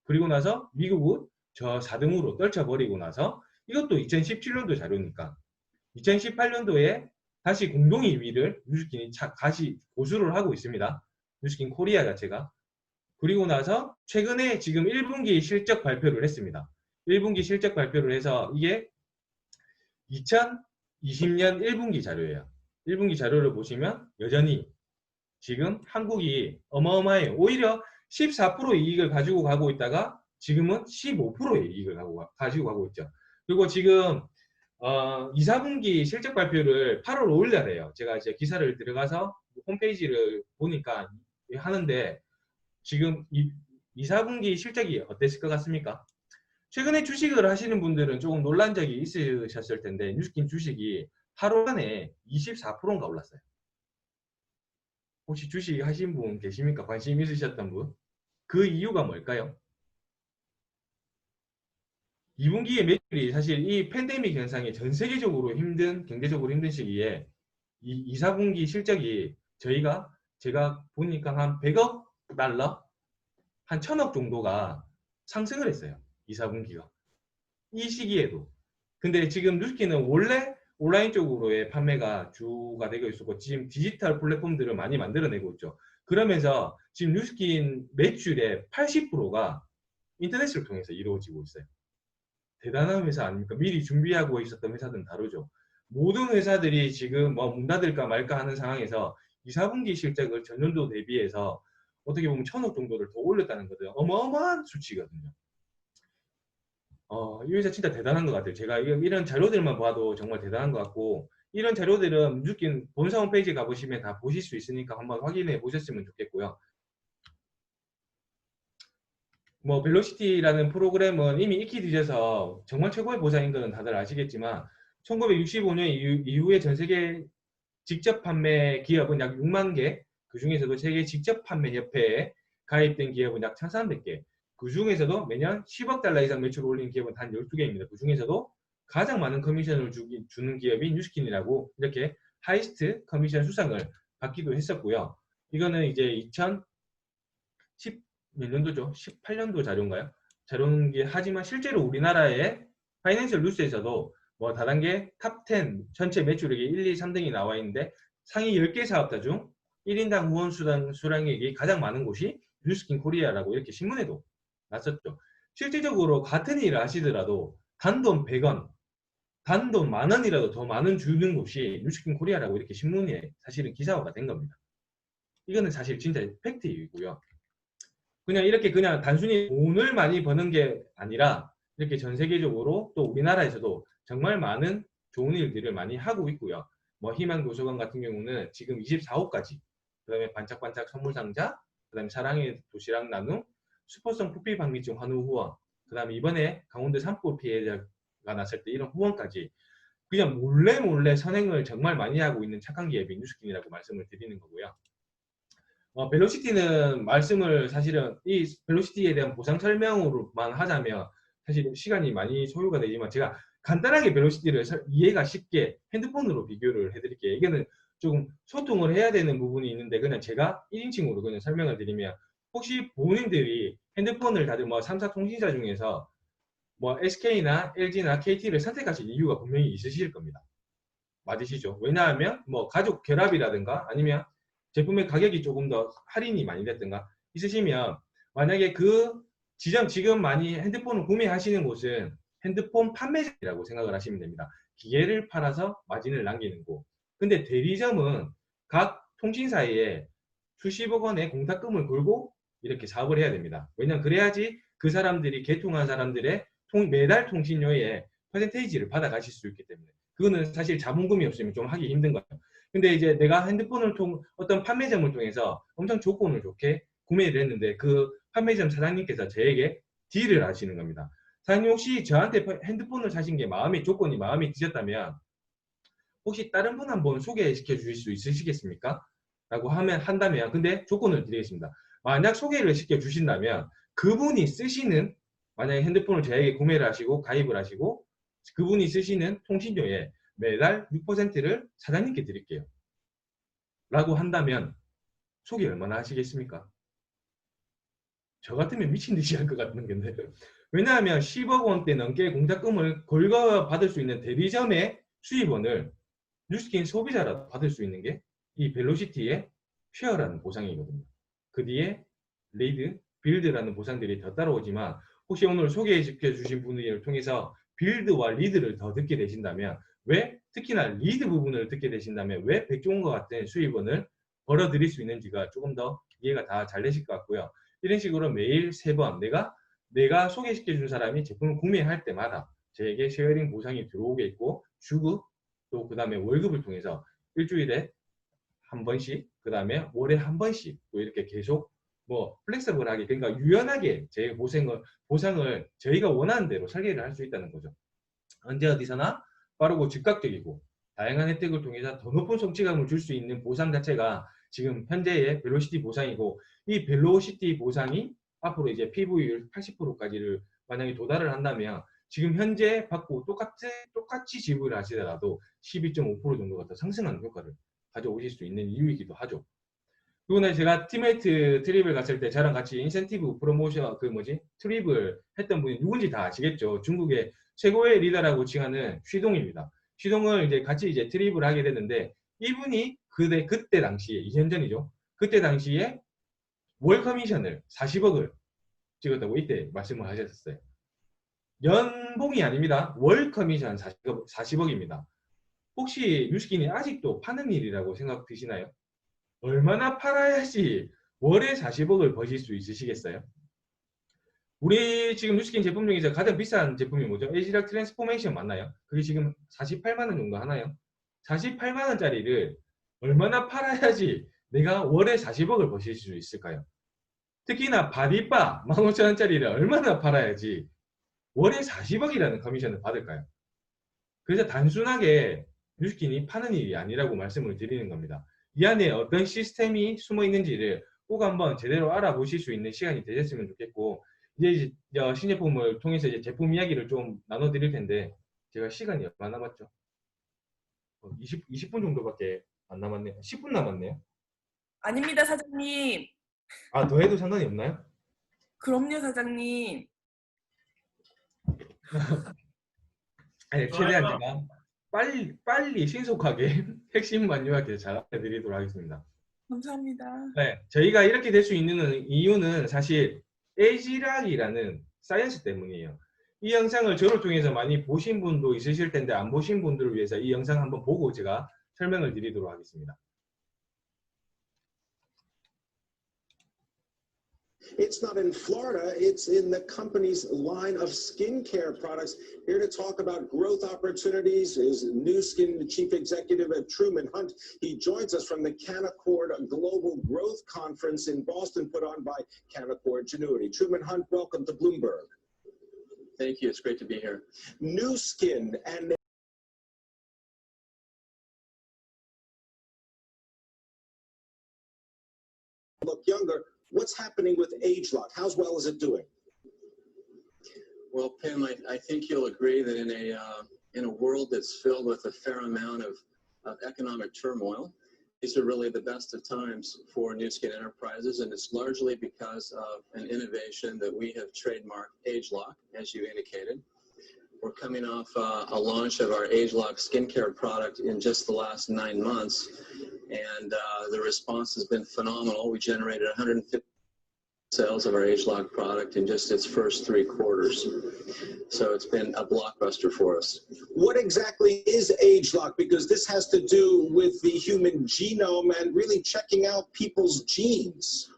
Speaker 2: 그리고 나서 미국은 저 4등으로 떨쳐버리고 나서, 이것도 2017년도 자료니까 2018년도에 다시 공동 2위를 뉴스킨이 다시 고수를 하고 있습니다. 뉴스킨 코리아 자체가. 그리고 나서 최근에 지금 1분기 실적 발표를 했습니다. 1분기 실적 발표를 해서 이게 2020년 1분기 자료예요. 1분기 자료를 보시면 여전히 지금 한국이 어마어마해요. 오히려 14% 이익을 가지고 가고 있다가 지금은 15%의 이익을 가지고 가고 있죠. 그리고 지금 2, 4분기 실적 발표를 8월 5일 날 해요. 제가 이제 기사를 들어가서 홈페이지를 보니까 하는데, 지금 2, 4분기 실적이 어땠을 것 같습니까? 최근에 주식을 하시는 분들은 조금 놀란 적이 있으셨을 텐데, 뉴스킨 주식이 하루 만에 24%인가 올랐어요. 혹시 주식 하신 분 계십니까? 관심 있으셨던 분? 그 이유가 뭘까요? 2분기의 매출이 사실 이 팬데믹 현상에 전 세계적으로 경제적으로 힘든 시기에 2, 4분기 실적이 제가 보니까 한 100억 달러? 한 1000억 정도가 상승을 했어요. 2, 4분기가. 이 시기에도. 근데 지금 뉴스킨은 원래 온라인 쪽으로의 판매가 주가 되고 있었고, 지금 디지털 플랫폼들을 많이 만들어내고 있죠. 그러면서 지금 뉴스킨 매출의 80%가 인터넷을 통해서 이루어지고 있어요. 대단한 회사 아닙니까? 미리 준비하고 있었던 회사들은 다르죠. 모든 회사들이 지금 뭐 문 닫을까 말까 하는 상황에서 2, 4분기 실적을 전년도 대비해서 어떻게 보면 1000억 정도를 더 올렸다는 것은 어마어마한 수치거든요. 이 회사 진짜 대단한 것 같아요. 제가 이런 자료들만 봐도 정말 대단한 것 같고, 이런 자료들은 뉴스킨 본사 홈페이지에 가보시면 다 보실 수 있으니까 한번 확인해 보셨으면 좋겠고요. 뭐 벨로시티라는 프로그램은 이미 익히 뒤져서 정말 최고의 보상인 것은 다들 아시겠지만, 1965년 이후에 전 세계 직접 판매 기업은 약 6만 개, 그 중에서도 세계 직접 판매 협회에 가입된 기업은 약 1,300개, 그 중에서도 매년 10억 달러 이상 매출을 올리는 기업은 단 12개입니다. 그 중에서도 가장 많은 커미션을 주는 기업이 뉴스킨이라고 이렇게 하이스트 커미션 수상을 받기도 했었고요. 이거는 이제 2010 몇 년도죠? 18년도 자료인가요? 자료인게 하지만 실제로 우리나라의 파이낸셜 뉴스에서도 뭐 다단계 탑10 전체 매출액이 1, 2, 3등이 나와 있는데, 상위 10개 사업자 중 1인당 후원 수량액이 가장 많은 곳이 뉴스킨 코리아라고 이렇게 신문에도 났었죠. 실질적으로 같은 일을 하시더라도 단돈 100원, 단돈 10,000원이라도 더 많은 주는 곳이 뉴스킨 코리아라고 이렇게 신문에 사실은 기사화가 된 겁니다. 이거는 사실 진짜 팩트이고요. 그냥 이렇게 그냥 단순히 돈을 많이 버는 게 아니라 이렇게 전 세계적으로 또 우리나라에서도 정말 많은 좋은 일들을 많이 하고 있고요. 뭐 희망도서관 같은 경우는 지금 24호까지, 그다음에 반짝반짝 선물상자, 그다음에 사랑의 도시락 나눔, 슈퍼성 부피 방미증 환우 후원, 그다음에 이번에 강원도 산불 피해자가 났을 때 이런 후원까지 그냥 몰래 몰래 선행을 정말 많이 하고 있는 착한 기업인 뉴스킨이라고 말씀을 드리는 거고요. 벨로시티는 말씀을 사실은 이 벨로시티에 대한 보상 설명으로만 하자면 사실 시간이 많이 소요가 되지만 제가 간단하게 벨로시티를 이해가 쉽게 핸드폰으로 비교를 해드릴게요. 이거는 조금 소통을 해야 되는 부분이 있는데 그냥 제가 1인칭으로 그냥 설명을 드리면 혹시 본인들이 핸드폰을 다들 뭐 3사 통신사 중에서 뭐 SK나 LG나 KT를 선택하실 이유가 분명히 있으실 겁니다. 맞으시죠? 왜냐하면 뭐 가족 결합이라든가 아니면 제품의 가격이 조금 더 할인이 많이 됐든가 있으시면 만약에 그 지금 많이 핸드폰을 구매하시는 곳은 핸드폰 판매점이라고 생각을 하시면 됩니다. 기계를 팔아서 마진을 남기는 곳. 근데 대리점은 각 통신사에 수십억 원의 공탁금을 걸고 이렇게 사업을 해야 됩니다. 왜냐하면 그래야지 그 사람들이 개통한 사람들의 매달 통신료의 퍼센테이지를 받아가실 수 있기 때문에 그거는 사실 자본금이 없으면 좀 하기 힘든 거예요. 근데 이제 내가 핸드폰을 어떤 판매점을 통해서 엄청 조건을 좋게 구매를 했는데 그 판매점 사장님께서 저에게 딜을 하시는 겁니다. 사장님 혹시 저한테 핸드폰을 사신 게 조건이 마음에 드셨다면 혹시 다른 분 한번 소개시켜 주실 수 있으시겠습니까? 라고 한다면 근데 조건을 드리겠습니다. 만약 소개를 시켜 주신다면 그분이 쓰시는 만약에 핸드폰을 저에게 구매를 하시고 가입을 하시고 그분이 쓰시는 통신료에 매달 6%를 사장님께 드릴게요. 라고 한다면 소개 얼마나 하시겠습니까? 저 같으면 미친 듯이 할 것 같은 건데 왜냐하면 10억 원대 넘게 공탁금을 걸거 받을 수 있는 대리점의 수입원을 뉴스킨 소비자라도 받을 수 있는 게 이 벨로시티의 쉐어라는 보상이거든요. 그 뒤에 리드, 빌드라는 보상들이 더 따라오지만 혹시 오늘 소개시켜 주신 분을 통해서 빌드와 리드를 더 듣게 되신다면 왜 특히나 리드 부분을 듣게 되신다면 왜 백종원과 같은 수입원을 벌어들일 수 있는지가 조금 더 이해가 다 잘 되실 것 같고요. 이런 식으로 매일 3번 내가 소개시켜 준 사람이 제품을 구매할 때마다 저에게 쉐어링 보상이 들어오게 있고 주급 또 그 다음에 월급을 통해서 일주일에 한 번씩 그 다음에 월에 한 번씩 또 이렇게 계속 뭐 플렉서블하게 그러니까 유연하게 제 보상을 저희가 원하는 대로 설계를 할 수 있다는 거죠. 언제 어디서나 빠르고 즉각적이고 다양한 혜택을 통해서 더 높은 성취감을 줄 수 있는 보상 자체가 지금 현재의 벨로시티 보상이고 이 벨로시티 보상이 앞으로 이제 PV율 80%까지를 만약에 도달을 한다면 지금 현재 받고 똑같이 지불을 하시더라도 12.5% 정도가 더 상승하는 효과를 가져오실 수 있는 이유이기도 하죠. 그리고 제가 팀메이트 트립을 갔을 때 저랑 같이 인센티브 프로모션 트립을 했던 분이 누군지 다 아시겠죠. 중국의 최고의 리더라고 칭하는 쉬동입니다. 쉬동을 이제 같이 이제 트립을 하게 됐는데 이분이 그때 당시에 2년 전이죠. 그때 당시에 월 커미션을 40억을 찍었다고 이때 말씀을 하셨어요. 연봉이 아닙니다. 월 커미션 40억입니다. 혹시 뉴스킨이 아직도 파는 일이라고 생각 드시나요? 얼마나 팔아야지 월에 40억을 버실 수 있으시겠어요? 우리 지금 뉴스킨 제품 중에서 가장 비싼 제품이 뭐죠? 에지락 트랜스포메이션 맞나요? 그게 지금 48만 원 정도 하나요? 48만 원짜리를 얼마나 팔아야지 내가 월에 40억을 버실 수 있을까요? 특히나 바디바 15,000원짜리를 얼마나 팔아야지 월에 40억이라는 커미션을 받을까요? 그래서 단순하게 뉴스킨이 파는 일이 아니라고 말씀을 드리는 겁니다. 이 안에 어떤 시스템이 숨어 있는지를 꼭 한번 제대로 알아보실 수 있는 시간이 되셨으면 좋겠고 이제 신제품을 통해서 이제 제품 이야기를 좀 나눠드릴 텐데 제가 시간이 얼마 남았죠? 20분 정도밖에 안 남았네요. 10분 남았네요.
Speaker 1: 아닙니다, 사장님.
Speaker 2: 아, 더 해도 상관이 없나요?
Speaker 1: 그럼요, 사장님.
Speaker 2: 아니, 최대한 제가 빨리 신속하게 핵심만 요약해서 잘 알려드리도록 하겠습니다.
Speaker 1: 감사합니다.
Speaker 2: 네, 저희가 이렇게 될 수 있는 이유는 사실 에지락이라는 사이언스 때문이에요. 이 영상을 저를 통해서 많이 보신 분도 있으실 텐데 안 보신 분들을 위해서 이 영상 한번 보고 제가 설명을 드리도록 하겠습니다.
Speaker 3: It's not in Florida, it's in the company's line of skincare products. Here to talk about growth opportunities is Nu Skin Chief Executive at Truman Hunt. He joins us from the Canaccord Global Growth Conference in Boston, put on by Canaccord Genuity. Truman Hunt, welcome to Bloomberg.
Speaker 4: Thank you. It's great to be here.
Speaker 3: Nu Skin and look younger. What's happening with ageLOC? How well is it doing?
Speaker 4: Well, Pim, I think you'll agree that in a world that's filled with a fair amount of economic turmoil, these are really the best of times for Nu Skin Enterprises, and it's largely because of an innovation that we have trademarked, ageLOC, as you indicated. We're coming off a launch of our ageLOC skincare product in just the last 9 months, and the response has been phenomenal. We generated 150 sales of our ageLOC product in just its first 3 quarters. So it's been a blockbuster for us.
Speaker 3: What exactly is ageLOC? Because this has to do with the human genome and really checking out people's genes.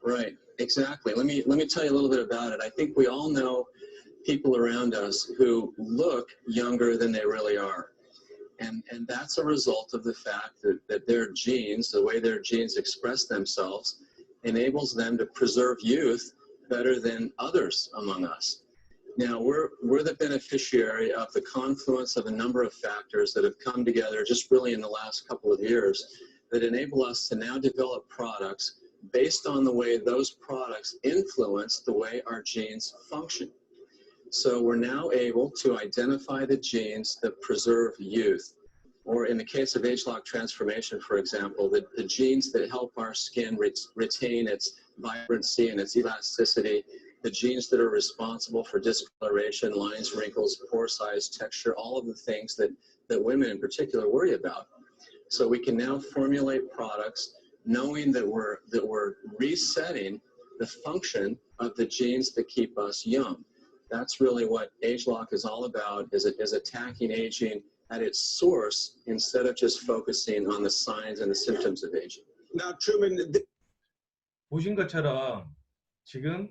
Speaker 4: Right, exactly. Let me tell you a little bit about it. I think we all know people around us who look younger than they really are. And that's a result of the fact that their genes, the way their genes express themselves, enables them to preserve youth better than others among us. Now, we're the beneficiary of the confluence of a number of factors that have come together just really in the last couple of years that enable us to now develop products based on the way those products influence the way our genes function. So we're now able to identify the genes that preserve youth, or in the case of ageLOC transformation, for example, the genes that help our skin retain its vibrancy and its elasticity, the genes that are responsible for discoloration, lines, wrinkles, pore size, texture, all of the things that women in particular worry about. So we can now formulate products knowing that we're resetting the function of the genes that keep us young. That's really what ageLOC is all about, is attacking aging at its source instead of just focusing on the signs and the symptoms of aging.
Speaker 3: Now, Truman,
Speaker 2: 보신 것처럼 지금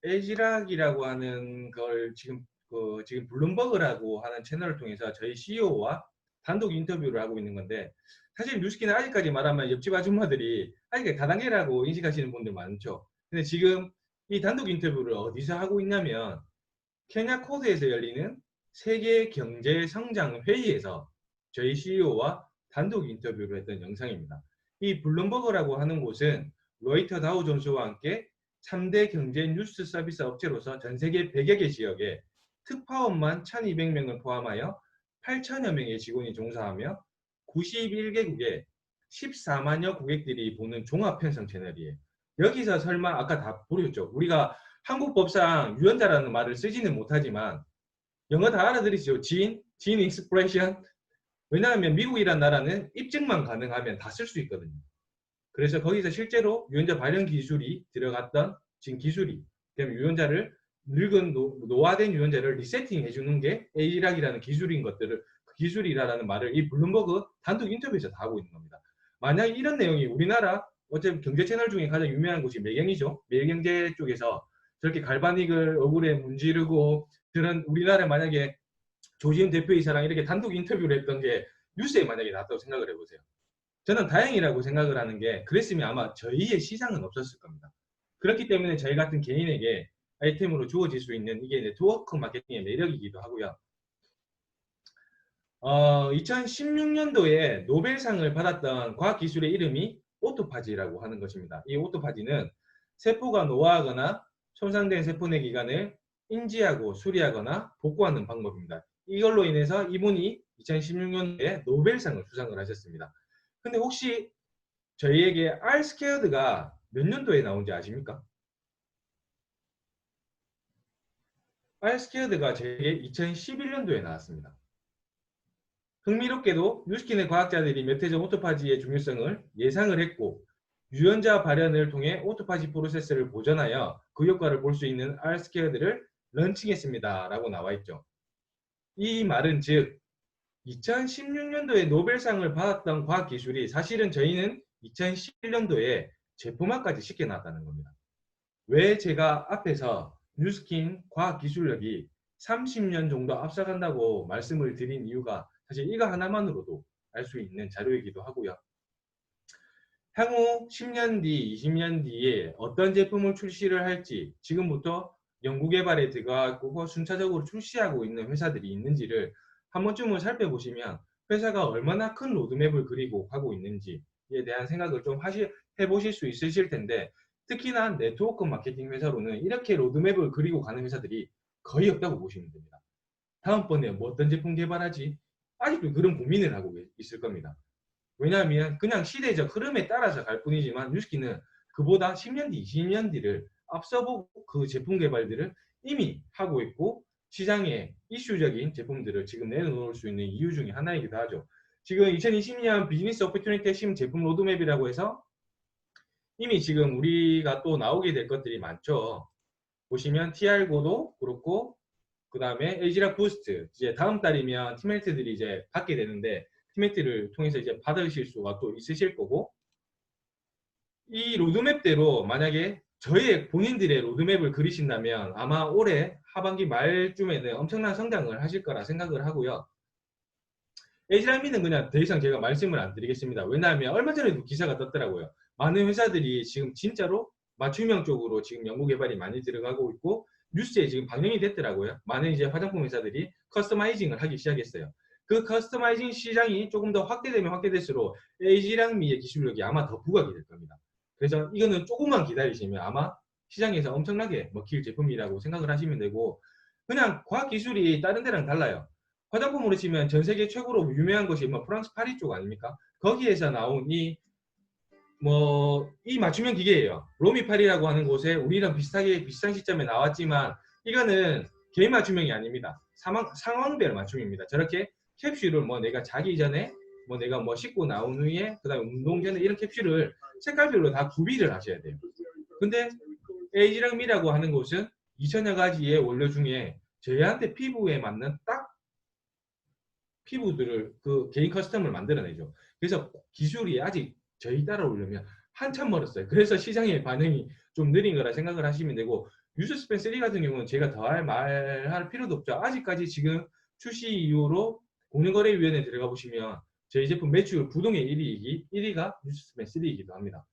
Speaker 2: 에지락이라고 하는 걸 지금 블룸버그라고 하는 채널을 통해서 저희 CEO와 단독 인터뷰를 하고 있는 건데, 사실 뉴스킨은 아직까지 말하면 옆집 아줌마들이 아직 다단계라고 인식하시는 분들 많죠. 근데 지금 이 단독 인터뷰를 어디서 하고 있냐면 케냐코드에서 열리는 세계 경제 성장 회의에서 저희 CEO와 단독 인터뷰를 했던 영상입니다. 이 블룸버그라고 하는 곳은 로이터 다우존스와 함께 3대 경제 뉴스 서비스 업체로서 전 세계 100여 개 지역에 특파원만 1200명을 포함하여 8천여 명의 직원이 종사하며 91개국에 14만여 고객들이 보는 종합편성 채널이에요. 여기서 설마 아까 다 보셨죠? 우리가 한국 법상 유전자라는 말을 쓰지는 못하지만 영어 다 알아들으시죠? 진 익스프레션. 왜냐하면 미국이란 나라는 입증만 가능하면 다 쓸 수 있거든요. 그래서 거기서 실제로 유전자 발현 기술이 들어갔던 지금 기술이, 유전자를 늙은 노화된 유전자를 리세팅해 주는 게 에이락이라는 기술인 것들을, 기술이라는 말을 이 블룸버그 단독 인터뷰에서 다 하고 있는 겁니다. 만약 이런 내용이 우리나라 어차피 경제 채널 중에 가장 유명한 곳이 매경이죠. 매경제 쪽에서 저렇게 갈바닉을 얼굴에 문지르고 그런, 우리나라에 만약에 조지현 대표이사랑 이렇게 단독 인터뷰를 했던 게 뉴스에 만약에 나왔다고 생각을 해보세요. 저는 다행이라고 생각을 하는 게, 그랬으면 아마 저희의 시장은 없었을 겁니다. 그렇기 때문에 저희 같은 개인에게 아이템으로 주어질 수 있는 이게 네트워크 마케팅의 매력이기도 하고요. 2016년도에 노벨상을 받았던 과학기술의 이름이 오토파지라고 하는 것입니다. 이 오토파지는 세포가 노화하거나 손상된 세포내 기관을 인지하고 수리하거나 복구하는 방법입니다. 이걸로 인해서 이분이 2016년도에 노벨상을 수상을 하셨습니다. 근데 혹시 저희에게 R-스퀘어드가 몇 년도에 나온지 아십니까? R-스퀘어드가 제게 2011년도에 나왔습니다. 흥미롭게도 뉴스킨의 과학자들이 몇 해 전 오토파지의 중요성을 예상을 했고, 유전자 발현을 통해 오토파지 프로세스를 보전하여 그 효과를 볼 수 있는 R-스퀘어드를 런칭했습니다 라고 나와 있죠. 이 말은 즉 2016년도에 노벨상을 받았던 과학기술이 사실은 저희는 2011년도에 제품화까지 시켜놨다는 겁니다. 왜 제가 앞에서 뉴스킨 과학기술력이 30년 정도 앞서간다고 말씀을 드린 이유가 사실 이거 하나만으로도 알 수 있는 자료이기도 하고요. 향후 10년 뒤, 20년 뒤에 어떤 제품을 출시를 할지 지금부터 연구개발에 들어가고 순차적으로 출시하고 있는 회사들이 있는지를 한 번쯤은 살펴보시면 회사가 얼마나 큰 로드맵을 그리고 가고 있는지에 대한 생각을 좀 해보실 수 있으실 텐데, 특히나 네트워크 마케팅 회사로는 이렇게 로드맵을 그리고 가는 회사들이 거의 없다고 보시면 됩니다. 다음번에 뭐 어떤 제품 개발하지? 아직도 그런 고민을 하고 있을 겁니다. 왜냐하면 그냥 시대적 흐름에 따라서 갈 뿐이지만 뉴스킨은 그보다 10년 뒤, 20년 뒤를 앞서보고 그 제품 개발들을 이미 하고 있고 시장에 이슈적인 제품들을 지금 내놓을 수 있는 이유 중에 하나이기도 하죠. 지금 2020년 비즈니스 오퍼튜니티 핵심 제품 로드맵이라고 해서 이미 지금 우리가 또 나오게 될 것들이 많죠. 보시면 TR5도 그렇고 그 다음에 에이지락 부스트, 이제 다음 달이면 팀메이트들이 이제 받게 되는데 팀메이트를 통해서 이제 받으실 수가 또 있으실 거고, 이 로드맵대로 만약에 저희 본인들의 로드맵을 그리신다면 아마 올해 하반기 말쯤에는 엄청난 성장을 하실 거라 생각을 하고요. 에이지락미는 그냥 더 이상 제가 말씀을 안 드리겠습니다. 왜냐하면 얼마 전에도 기사가 떴더라고요. 많은 회사들이 지금 진짜로 맞춤형 쪽으로 지금 연구 개발이 많이 들어가고 있고 뉴스에 지금 방영이 됐더라고요. 많은 이제 화장품 회사들이 커스터마이징을 하기 시작했어요. 그 커스터마이징 시장이 조금 더 확대되면 확대될수록 에이지락미의 기술력이 아마 더 부각이 될 겁니다. 그래서 이거는 조금만 기다리시면 아마 시장에서 엄청나게 먹힐 제품이라고 생각을 하시면 되고, 그냥 과학기술이 다른 데랑 달라요. 화장품으로 치면 전 세계 최고로 유명한 것이 뭐 프랑스 파리 쪽 아닙니까? 거기에서 나온 이 맞춤형 기계예요. 로미팔이라고 하는 곳에 우리랑 비슷한 시점에 나왔지만 이거는 개인 맞춤형이 아닙니다. 상황별 맞춤입니다. 저렇게 캡슐을 뭐 내가 자기 전에 뭐 내가 뭐 씻고 나온 후에 그 다음에 운동 전에 이런 캡슐을 색깔별로 다 구비를 하셔야 돼요. 근데 에이지락미라고 하는 곳은 2000여 가지의 원료 중에 저희한테 피부에 맞는 딱 피부들을 그 개인 커스텀을 만들어내죠. 그래서 기술이 아직 저희 따라오려면 한참 멀었어요. 그래서 시장의 반응이 좀 느린 거라 생각을 하시면 되고, 유스스펜 3 같은 경우는 제가 더 말할 필요도 없죠. 아직까지 지금 출시 이후로 공정거래위원회에 들어가 보시면 저희 제품 매출 부동의 1위가 유스스펜 3이기도 합니다.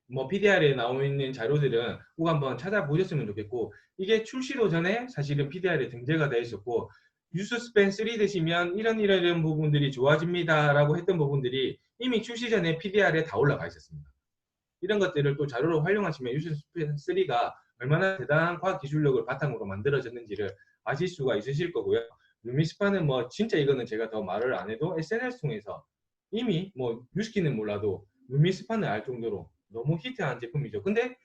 Speaker 2: 뭐 PDR에 나와 있는 자료들은 꼭 한번 찾아보셨으면 좋겠고, 이게 출시도 전에 사실은 PDR에 등재가 되어 있었고, 뉴스스펜 3 되시면 이런 부분들이 좋아집니다 라고 했던 부분들이 이미 출시 전에 PDR에 다 올라가 있었습니다. 이런 것들을 또 자료로 활용하시면 뉴스스펜 3가 얼마나 대단한 과학기술력을 바탕으로 만들어졌는지를 아실 수가 있으실 거고요. 루미스파는 뭐 진짜 이거는 제가 더 말을 안 해도 SNS 통해서 이미 뭐 뉴스킨은 몰라도 루미스파는 알 정도로 너무 히트한 제품이죠. 근데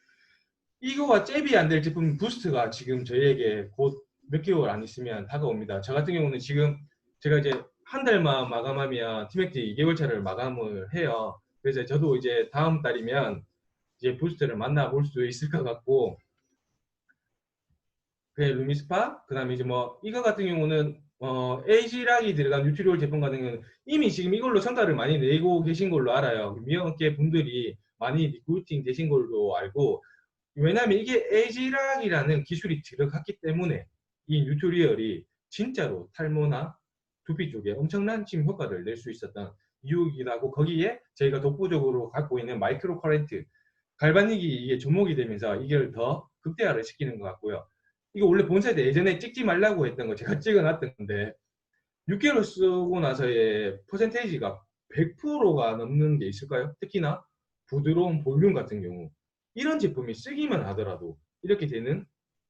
Speaker 2: 이거와 잽이 안 될 제품 부스트가 지금 저희에게 곧 몇 개월 안 있으면 다가옵니다. 저 같은 경우는 지금 제가 이제 한 달만 마감하면 팀액트 2개월차를 마감을 해요. 그래서 저도 이제 다음 달이면 이제 부스트를 만나볼 수 있을 것 같고, 그래 루미스파, 그 다음에 이제 뭐 이거 같은 경우는 에이지락이 들어간 뉴트리올 제품 같은 경우는 이미 지금 이걸로 성과를 많이 내고 계신 걸로 알아요. 미용업계 분들이 많이 리크루팅 되신 걸로 알고, 왜냐하면 이게 에이지락이라는 기술이 들어갔기 때문에 이 뉴트리얼이 진짜로 탈모나 두피 쪽에 엄청난 침 효과를 낼 수 있었던 이유이기도 하고, 거기에 저희가 독보적으로 갖고 있는 마이크로 커런트 갈바닉이 이게 접목이 되면서 이걸 더 극대화를 시키는 것 같고요. 이거 원래 본사에 예전에 찍지 말라고 했던 거 제가 찍어놨던 건데 6개월 쓰고 나서의 퍼센테이지가 100%가 넘는 게 있을까요? 특히나 부드러운 볼륨 같은 경우 이런 제품이 쓰기만 하더라도 이렇게 되는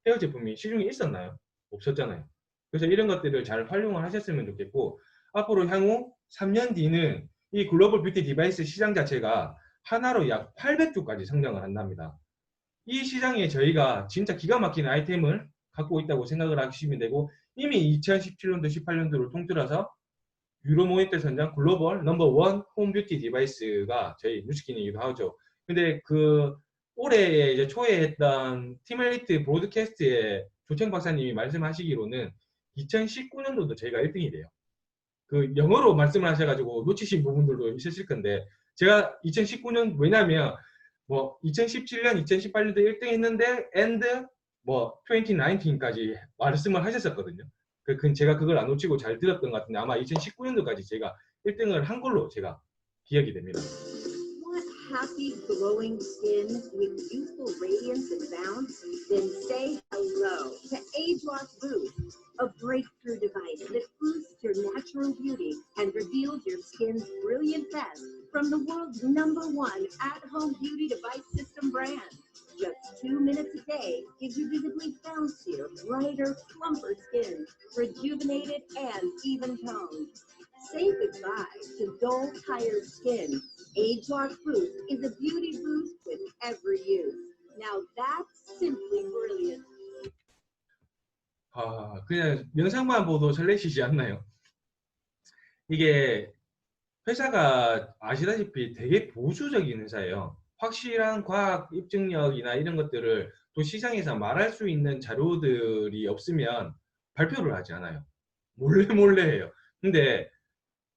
Speaker 2: 헤어 제품이 시중에 있었나요? 없었잖아요. 그래서 이런 것들을 잘 활용을 하셨으면 좋겠고, 앞으로 향후 3년 뒤는 이 글로벌 뷰티 디바이스 시장 자체가 하나로 약 800조까지 성장을 한답니다. 이 시장에 저희가 진짜 기가 막힌 아이템을 갖고 있다고 생각을 하시면 되고, 이미 2017년도 18년도를 통틀어서 유로모니터 선장 글로벌 넘버 1 홈 뷰티 디바이스가 저희 뉴스킨이기도 하죠. 근데 그 올해 이제 초에 했던 팀 엘리트 브로드캐스트에 조청 박사님이 말씀하시기로는 2019년도도 저희가 1등이 돼요. 그 영어로 말씀을 하셔가지고 놓치신 부분들도 있으실 건데 제가 2019년 왜냐면 뭐 2017년, 2018년도 1등 했는데 and 뭐 2019까지 말씀을 하셨었거든요. 제가 그걸 안 놓치고 잘 들었던 것 같은데 아마 2019년도까지 제가 1등을 한 걸로 제가 기억이 됩니다.
Speaker 5: Want happy, glowing skin with youthful radiance and bounce? Then say hello to ageLOC Boost, a breakthrough device that boosts your natural beauty and reveals your skin's brilliant best from the world's #1 at-home beauty device system brand. Just 2 minutes a day gives you visibly bouncier, brighter, plumper skin, rejuvenated and even-toned. Say goodbye to dull, tired skin. ageLOC Boost is a beauty boost with every use. Now that's simply brilliant.
Speaker 2: 그냥 영상만 보도 설레시지 않나요? 이게 회사가 아시다시피 되게 보수적인 회사예요. 확실한 과학 입증력이나 이런 것들을 또 시장에서 말할 수 있는 자료들이 없으면 발표를 하지 않아요. 몰래 해요. 근데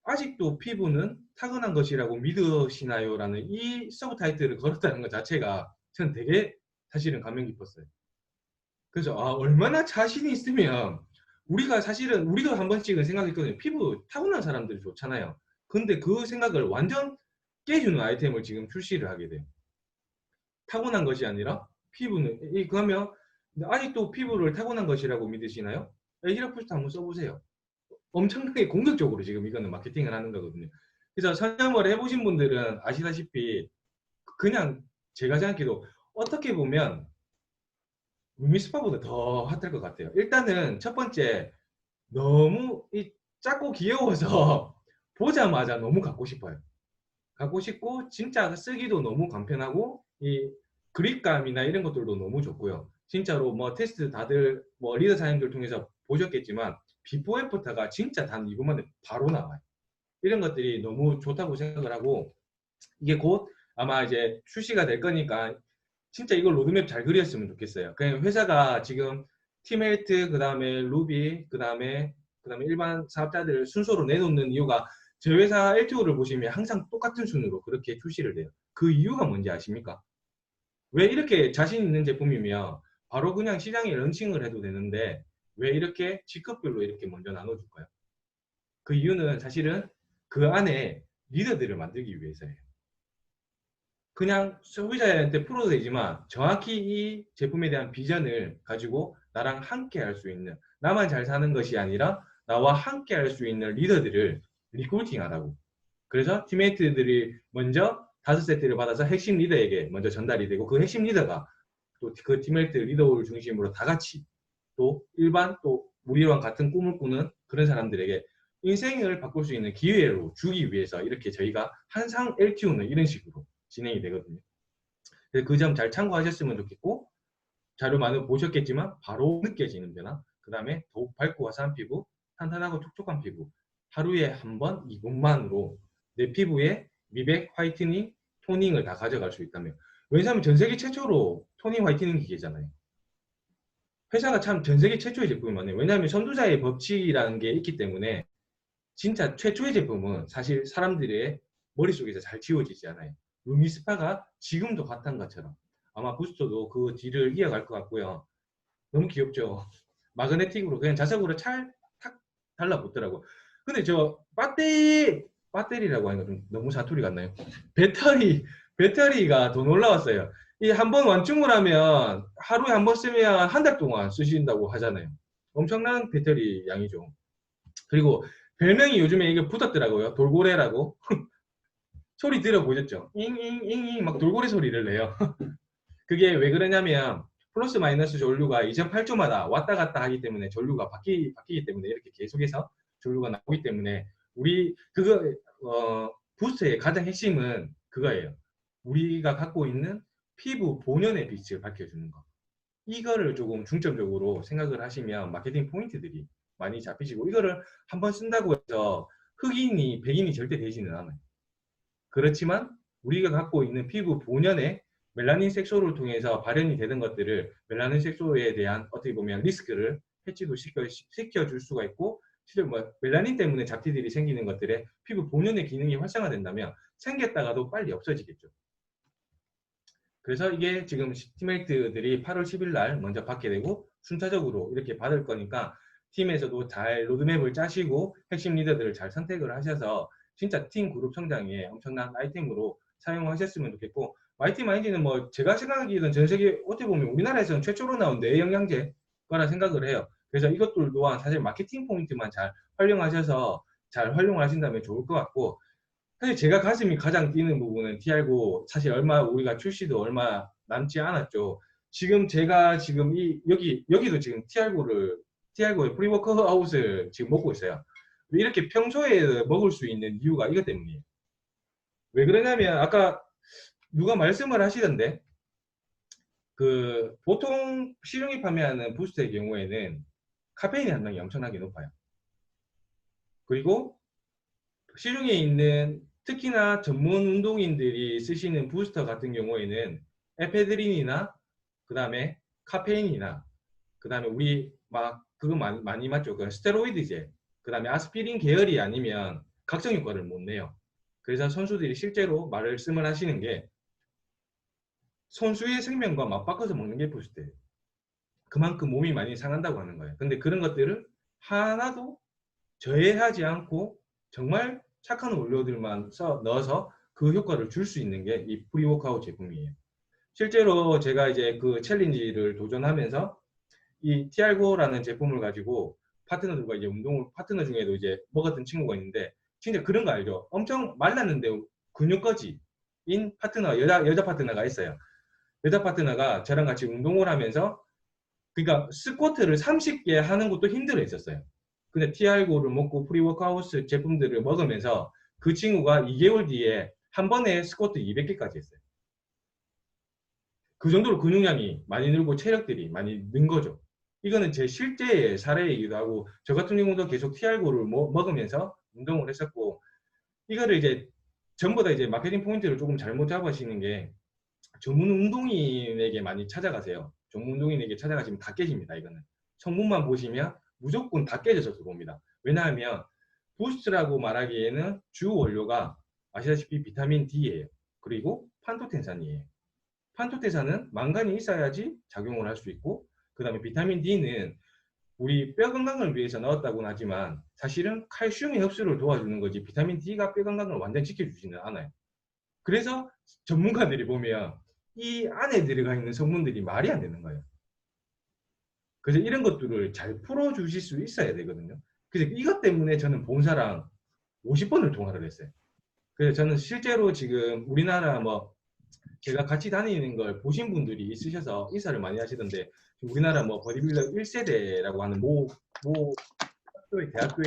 Speaker 2: 아직도 피부는 타고난 것이라고 믿으시나요? 라는 이 서브타이틀을 걸었다는 것 자체가 저는 되게 사실은 감명 깊었어요. 그래서 얼마나 자신이 있으면 우리도 한 번씩은 생각했거든요. 피부 타고난 사람들이 좋잖아요. 근데 그 생각을 완전 깨주는 아이템을 지금 출시를 하게 돼요. 타고난 것이 아니라 피부는 그러면 아직도 피부를 타고난 것이라고 믿으시나요? 에이지라 포스트 한번 써보세요. 엄청나게 공격적으로 지금 이거는 마케팅을 하는 거거든요. 그래서 선점을 해보신 분들은 아시다시피 그냥 제가 생각해도 어떻게 보면 루미스파보다 더 핫할 것 같아요. 일단은 첫 번째 너무 작고 귀여워서 보자마자 너무 갖고 싶어요. 갖고 싶고 진짜 쓰기도 너무 간편하고 이 그립감이나 이런 것들도 너무 좋고요. 진짜로 뭐 테스트 다들 뭐 리더 사장님들 통해서 보셨겠지만 비포 애프터가 진짜 단 2분 만에 바로 나와요. 이런 것들이 너무 좋다고 생각을 하고 이게 곧 아마 이제 출시가 될 거니까 진짜 이걸 로드맵 잘 그렸으면 좋겠어요. 그냥 회사가 지금 팀메이트, 그 다음에 루비, 그 다음에 일반 사업자들 순서로 내놓는 이유가 저희 회사 LTO를 보시면 항상 똑같은 순으로 그렇게 출시를 해요. 그 이유가 뭔지 아십니까? 왜 이렇게 자신 있는 제품이면 바로 그냥 시장에 런칭을 해도 되는데 왜 이렇게 G급별로 이렇게 먼저 나눠줄까요? 그 이유는 사실은 그 안에 리더들을 만들기 위해서예요. 그냥 소비자한테 풀어도 되지만 정확히 이 제품에 대한 비전을 가지고 나랑 함께 할 수 있는, 나만 잘 사는 것이 아니라 나와 함께 할 수 있는 리더들을 리크루팅 하라고. 그래서 팀메이트들이 먼저 5세트를 받아서 핵심 리더에게 먼저 전달이 되고 그 핵심 리더가 또 그 팀메이트 리더를 중심으로 다 같이 또 일반 또 우리랑 같은 꿈을 꾸는 그런 사람들에게 인생을 바꿀 수 있는 기회로 주기 위해서 이렇게 저희가 한상 LTO는 이런 식으로 진행이 되거든요. 그 점 잘 참고하셨으면 좋겠고 자료 많이 보셨겠지만 바로 느껴지는 변화, 그 다음에 더욱 밝고 화사한 피부, 탄탄하고 촉촉한 피부, 하루에 한 번 2분만으로 내 피부에 미백, 화이트닝, 토닝을 다 가져갈 수 있다면, 왜냐하면 전 세계 최초로 토닝 화이트닝 기계잖아요. 회사가 참 전 세계 최초의 제품이 많아요. 왜냐하면 선두자의 법칙이라는 게 있기 때문에 진짜 최초의 제품은 사실 사람들의 머릿속에서 잘 지워지지 않아요. 루미스파가 지금도 핫한 것처럼 아마 부스터도 그 뒤를 이어갈 것 같고요. 너무 귀엽죠. 마그네틱으로 그냥 자석으로 탁 달라붙더라고. 근데 저 배터리라고 하니까 좀 너무 사투리 같나요? 배터리가 더 놀라웠어요. 이 한 번 완충을 하면 하루에 한 번 쓰면 한 달 동안 쓰신다고 하잖아요. 엄청난 배터리 양이죠. 그리고 별명이 요즘에 이게 붙었더라고요. 돌고래라고. 소리 들어보셨죠? 잉잉잉잉 막 돌고래 소리를 내요. 그게 왜 그러냐면 플러스 마이너스 전류가 2.8초마다 왔다 갔다 하기 때문에 전류가 바뀌기 때문에 이렇게 계속해서 전류가 나오기 때문에 부스트의 가장 핵심은 그거예요. 우리가 갖고 있는 피부 본연의 빛을 밝혀주는 거. 이거를 조금 중점적으로 생각을 하시면 마케팅 포인트들이 많이 잡히시고, 이거를 한번 쓴다고 해서 흑인이 백인이 절대 되지는 않아요. 그렇지만 우리가 갖고 있는 피부 본연의 멜라닌 색소를 통해서 발현이 되는 것들을 멜라닌 색소에 대한 어떻게 보면 리스크를 해치도 시켜줄 수가 있고, 실제 뭐 멜라닌 때문에 잡티들이 생기는 것들의 피부 본연의 기능이 활성화된다면 생겼다가도 빨리 없어지겠죠. 그래서 이게 지금 팀메이트들이 8월 10일 날 먼저 받게 되고 순차적으로 이렇게 받을 거니까 팀에서도 잘 로드맵을 짜시고 핵심 리더들을 잘 선택을 하셔서 진짜 팀 그룹 성장에 엄청난 아이템으로 사용하셨으면 좋겠고, YT-마인즈는 뭐 제가 생각하기에는 전 세계 어떻게 보면 우리나라에서는 최초로 나온 뇌영양제 거라 생각을 해요. 그래서 이것들 또한 사실 마케팅 포인트만 잘 활용하셔서 잘 활용을 하신다면 좋을 것 같고, 사실 제가 가슴이 가장 뛰는 부분은 TR고 사실 우리가 출시도 얼마 남지 않았죠. 지금 제가 지금 여기도 지금 TR고의 프리워크아웃을 지금 먹고 있어요. 이렇게 평소에 먹을 수 있는 이유가 이것 때문이에요. 왜 그러냐면 아까 누가 말씀을 하시던데 보통 시중에 판매하는 부스트의 경우에는 카페인 함량이 엄청나게 높아요. 그리고 시중에 있는 특히나 전문 운동인들이 쓰시는 부스터 같은 경우에는 에페드린이나 그 다음에 카페인이나 그 다음에 우리 막 그거 많이 맞죠? 그 스테로이드제, 그 다음에 아스피린 계열이 아니면 각성 효과를 못 내요. 그래서 선수들이 실제로 말씀을 하시는 게 선수의 생명과 맞바꿔서 먹는 게 부스트예요. 그만큼 몸이 많이 상한다고 하는 거예요. 근데 그런 것들을 하나도 저해하지 않고 정말 착한 원료들만 넣어서 그 효과를 줄 수 있는 게 이 프리워크아웃 제품이에요. 실제로 제가 이제 그 챌린지를 도전하면서 이 TR고라는 제품을 가지고 파트너들과 이제 파트너 중에도 이제 먹었던 친구가 있는데 진짜 그런 거 알죠? 엄청 말랐는데 근육거지인 파트너, 여자 파트너가 있어요. 여자 파트너가 저랑 같이 운동을 하면서 그러니까 스쿼트를 30개 하는 것도 힘들어 했었어요. 근데 TR고를 먹고 프리워크아웃 제품들을 먹으면서 그 친구가 2개월 뒤에 한 번에 스쿼트 200개까지 했어요. 그 정도로 근육량이 많이 늘고 체력들이 많이 는 거죠. 이거는 제 실제의 사례이기도 하고, 저 같은 경우도 계속 TR고를 먹으면서 운동을 했었고, 이거를 이제 전부 다 이제 마케팅 포인트를 조금 잘못 잡으시는 게 전문 운동인에게 많이 찾아가세요. 전문 운동인에게 찾아가시면 다 깨집니다. 이거는 성분만 보시면 무조건 다 깨져서 들어옵니다. 왜냐하면 부스트라고 말하기에는 주 원료가 아시다시피 비타민 D예요. 그리고 판토텐산이에요. 판토텐산은 망간이 있어야지 작용을 할 수 있고, 그 다음에 비타민 D는 우리 뼈 건강을 위해서 넣었다고는 하지만 사실은 칼슘의 흡수를 도와주는 거지 비타민 D가 뼈 건강을 완전히 지켜주지는 않아요. 그래서 전문가들이 보면 이 안에 들어가 있는 성분들이 말이 안 되는 거예요. 그래서 이런 것들을 잘 풀어주실 수 있어야 되거든요. 그래서 이것 때문에 저는 본사랑 50번을 통화를 했어요. 그래서 저는 실제로 지금 우리나라 뭐 제가 같이 다니는 걸 보신 분들이 있으셔서 인사를 많이 하시던데, 우리나라 뭐 버디빌더 1세대라고 하는 대학교의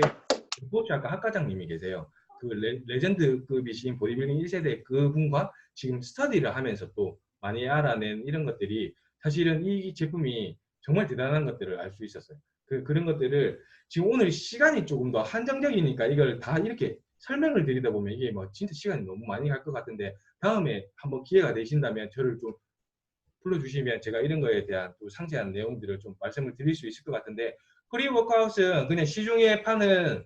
Speaker 2: 스포츠학과 학과장님이 계세요. 그 레전드급이신 보디빌딩 1세대 그분과 지금 스터디를 하면서 또 많이 알아낸 이런 것들이 사실은 이 제품이 정말 대단한 것들을 알 수 있었어요. 그런 것들을 지금 오늘 시간이 조금 더 한정적이니까 이걸 다 이렇게 설명을 드리다 보면 이게 뭐 진짜 시간이 너무 많이 갈 것 같은데, 다음에 한번 기회가 되신다면 저를 좀 불러주시면 제가 이런 거에 대한 또 상세한 내용들을 좀 말씀을 드릴 수 있을 것 같은데, 프리워크아웃은 그냥 시중에 파는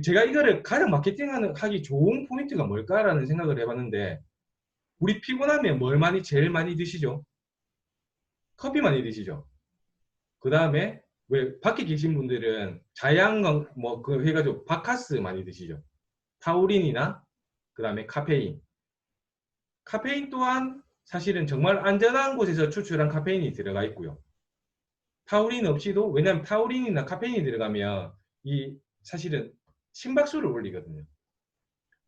Speaker 2: 제가 이거를 가장 마케팅하기 좋은 포인트가 뭘까라는 생각을 해봤는데, 우리 피곤하면 제일 많이 드시죠? 커피 많이 드시죠? 그 다음에 왜 밖에 계신 분들은 자양 해가지고 바카스 많이 드시죠? 타우린이나 그 다음에 카페인 또한 사실은 정말 안전한 곳에서 추출한 카페인이 들어가 있고요. 타우린 없이도, 왜냐하면 타우린이나 카페인이 들어가면 이 사실은 심박수를 올리거든요.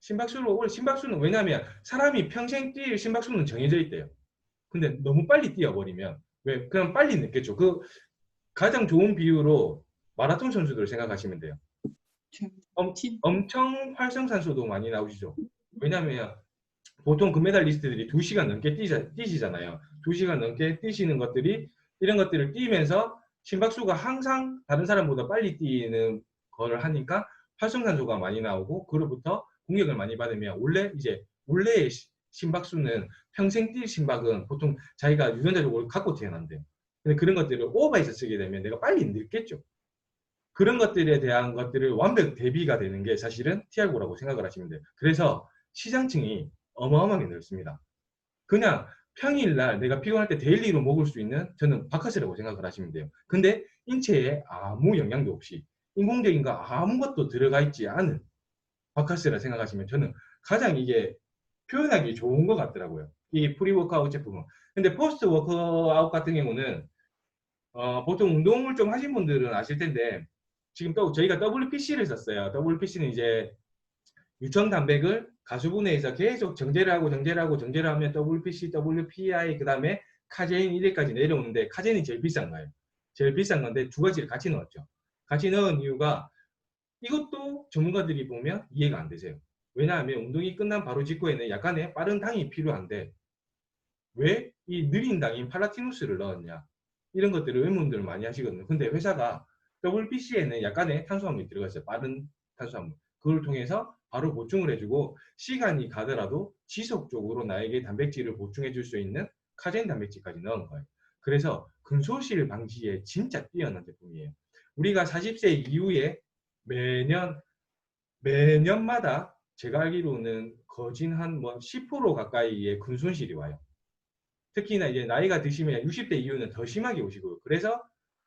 Speaker 2: 심박수는 왜냐하면 사람이 평생 뛸 심박수는 정해져 있대요. 근데 너무 빨리 뛰어버리면 그냥 빨리 늦겠죠. 그 가장 좋은 비유로 마라톤 선수들 생각하시면 돼요. 엄청 활성산소도 많이 나오시죠. 왜냐하면 보통 금메달리스트들이 2시간 넘게 뛰시잖아요. 2시간 넘게 뛰시는 것들이 이런 것들을 뛰면서 심박수가 항상 다른 사람보다 빨리 뛰는 거를 하니까 활성산소가 많이 나오고, 그로부터 공격을 많이 받으면 원래의 심박수는 평생 뛸 심박은 보통 자기가 유전자적으로 갖고 태어난대요. 근데 그런 것들을 오버해서 쓰게 되면 내가 빨리 늙겠죠. 그런 것들에 대한 것들을 완벽 대비가 되는 게 사실은 TR고라고 생각을 하시면 돼요. 그래서 시장층이 어마어마하게 넓습니다. 그냥 평일날 내가 피곤할 때 데일리로 먹을 수 있는 저는 바카스라고 생각을 하시면 돼요. 근데 인체에 아무 영향도 없이 인공적인 거 아무것도 들어가 있지 않은 바카스라 생각하시면 저는 가장 이게 표현하기 좋은 것 같더라고요. 이 프리워크아웃 제품은. 근데 포스트 워크아웃 같은 경우는 보통 운동을 좀 하신 분들은 아실 텐데 지금 또 저희가 WPC를 썼어요. WPC는 이제 유청 단백을 가수분해해서 계속 정제를 하면 WPC, WPI 그 다음에 카제인 1일까지 내려오는데 카제인이 제일 비싼 거예요. 제일 비싼 건데 두 가지를 같이 넣었죠. 같이 넣은 이유가 이것도 전문가들이 보면 이해가 안 되세요. 왜냐하면 운동이 끝난 바로 직후에는 약간의 빠른 당이 필요한데 왜 이 느린 당인 팔라티누스를 넣었냐 이런 것들을 의문들을 많이 하시거든요. 근데 회사가 WPC에는 약간의 탄수화물이 들어가 있어요. 빠른 탄수화물. 그걸 통해서 바로 보충을 해주고 시간이 가더라도 지속적으로 나에게 단백질을 보충해 줄 수 있는 카제인 단백질까지 넣은 거예요. 그래서 근소실 방지에 진짜 뛰어난 제품이에요. 우리가 40세 이후에 매년마다 제가 알기로는 거진 한 10% 가까이의 근손실이 와요. 특히나 이제 나이가 드시면 60대 이후는 더 심하게 오시고요. 그래서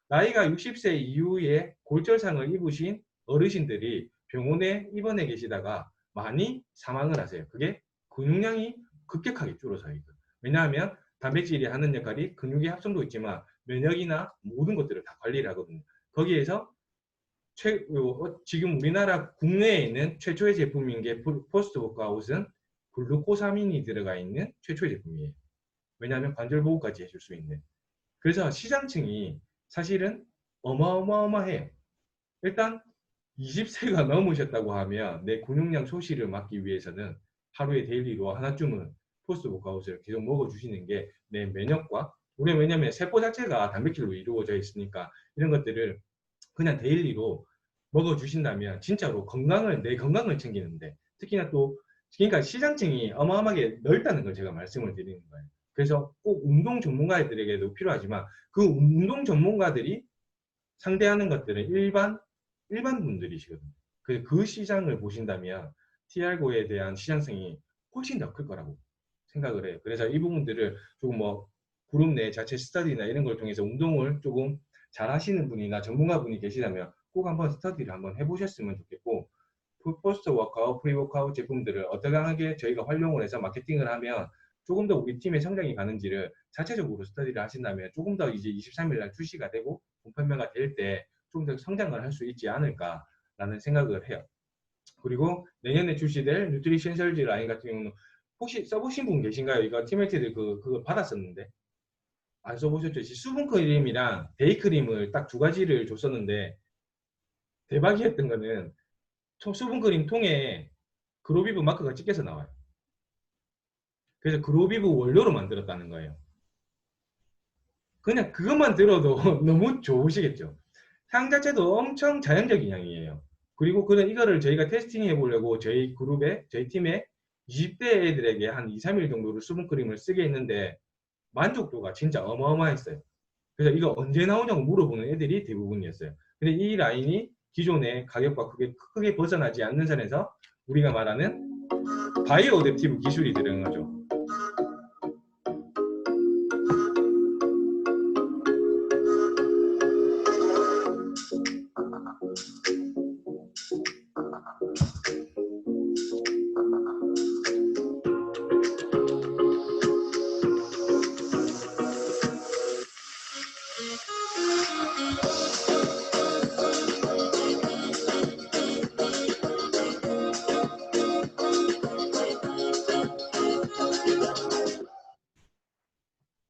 Speaker 2: 나이가 60세 이후에 골절상을 입으신 어르신들이 병원에 입원해 계시다가 많이 사망을 하세요. 그게 근육량이 급격하게 줄어서요. 왜냐하면 단백질이 하는 역할이 근육의 합성도 있지만 면역이나 모든 것들을 다 관리를 하거든요. 거기에서 지금 우리나라 국내에 있는 최초의 제품인 게 포스트 워크아웃은 글루코사민이 들어가 있는 최초의 제품이에요. 왜냐하면 관절 보호까지 해줄 수 있는. 그래서 시장층이 사실은 어마어마해요. 일단 20세가 넘으셨다고 하면 내 근육량 소실을 막기 위해서는 하루에 데일리로 하나쯤은 포스트 워크아웃을 계속 먹어주시는 게 내 면역과 우리는 왜냐하면 세포 자체가 단백질로 이루어져 있으니까 이런 것들을 그냥 데일리로 먹어주신다면 진짜로 내 건강을 챙기는데 특히나 또 그러니까 시장층이 어마어마하게 넓다는 걸 제가 말씀을 드리는 거예요. 그래서 꼭 운동 전문가들에게도 필요하지만 그 운동 전문가들이 상대하는 것들은 일반 분들이시거든요. 그 시장을 보신다면 TR고에 대한 시장성이 훨씬 더 클 거라고 생각을 해요. 그래서 이 부분들을 조금 그룹 내 자체 스터디나 이런 걸 통해서 운동을 조금 잘 하시는 분이나 전문가분이 계시다면 꼭 한번 스터디를 한번 해보셨으면 좋겠고 포스트 워크아웃, 프리 워크아웃 제품들을 어떻게 저희가 활용을 해서 마케팅을 하면 조금 더 우리 팀의 성장이 가는지를 자체적으로 스터디를 하신다면 조금 더 이제 23일 날 출시가 되고 본판매가 될 때 좀 더 성장을 할 수 있지 않을까라는 생각을 해요. 그리고 내년에 출시될 뉴트리션 셀즈 라인 같은 경우는 혹시 써보신 분 계신가요? 이거 팀메이트들 그거 받았었는데 안 써보셨죠? 수분크림이랑 데이크림을 딱 두 가지를 줬었는데 대박이었던 거는 수분크림 통에 그로비브 마크가 찍혀서 나와요. 그래서 그로비브 원료로 만들었다는 거예요. 그냥 그것만 들어도 너무 좋으시겠죠. 향 자체도 엄청 자연적인 향이에요. 그리고 이거를 저희가 테스팅해 보려고 저희 팀에 20대 애들에게 한 2, 3일 정도를 수분크림을 쓰게 했는데 만족도가 진짜 어마어마했어요. 그래서 이거 언제 나오냐고 물어보는 애들이 대부분이었어요. 근데 이 라인이 기존의 가격과 크게 벗어나지 않는 선에서 우리가 말하는 바이오 어댑티브 기술이 들어간 거죠.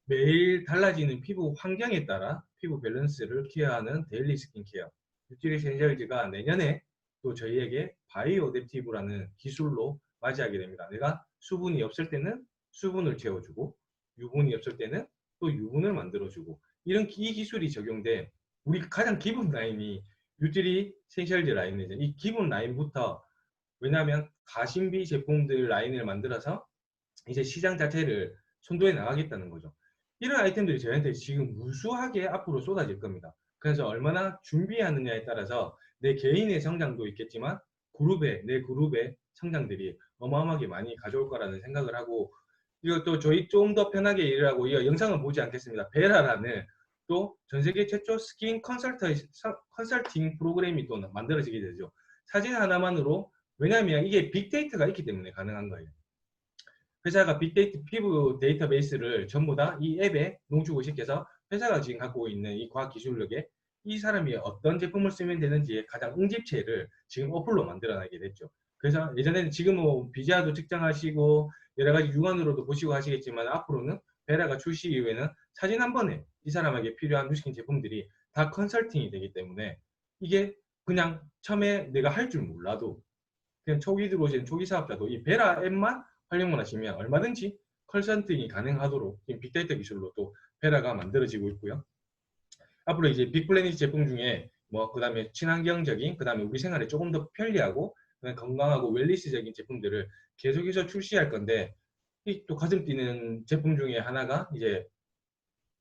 Speaker 2: 매일 달라지는 피부 환경에 따라 피부 밸런스를 케어하는 데일리 스킨케어 뉴트리션 셀즈가 내년에 또 저희에게 바이오 어댑티브라는 기술로 맞이하게 됩니다. 내가 수분이 없을 때는 수분을 채워주고 유분이 없을 때는 또 유분을 만들어주고 이 기술이 적용돼 우리 가장 기본 라인이 뉴트리션 셀즈 라인이죠. 이 기본 라인부터 왜냐하면 가심비 제품들 라인을 만들어서 이제 시장 자체를 선도해 나가겠다는 거죠. 이런 아이템들이 저희한테 지금 무수하게 앞으로 쏟아질 겁니다. 그래서 얼마나 준비하느냐에 따라서 내 개인의 성장도 있겠지만 내 그룹의 성장들이 어마어마하게 많이 가져올 거라는 생각을 하고, 이것도 저희 좀 더 편하게 일을 하고, 이 영상은 보지 않겠습니다. 베라라는 또 전 세계 최초 스킨 컨설팅 프로그램이 또 만들어지게 되죠. 사진 하나만으로, 왜냐하면 이게 빅데이터가 있기 때문에 가능한 거예요. 회사가 빅데이터 피부 데이터베이스를 전부 다 이 앱에 농축을 시켜서 회사가 지금 갖고 있는 이 과학 기술력에 이 사람이 어떤 제품을 쓰면 되는지의 가장 응집체를 지금 어플로 만들어내게 됐죠. 그래서 예전에는 지금 뭐 비자도 측정하시고 여러 가지 육안으로도 보시고 하시겠지만, 앞으로는 베라가 출시 이후에는 사진 한 번에 이 사람에게 필요한 뉴스킨 제품들이 다 컨설팅이 되기 때문에, 이게 그냥 처음에 내가 할 줄 몰라도 그냥 초기 들어오신 초기 사업자도 이 베라 앱만 활용을 하시면 얼마든지 컨설팅이 가능하도록 빅데이터 기술로 또 베라가 만들어지고 있고요. 앞으로 이제 빅플래닛 제품 중에 뭐 그다음에 친환경적인, 그다음에 우리 생활에 조금 더 편리하고 건강하고 웰니스적인 제품들을 계속해서 출시할 건데, 이 또 가슴 뛰는 제품 중에 하나가 이제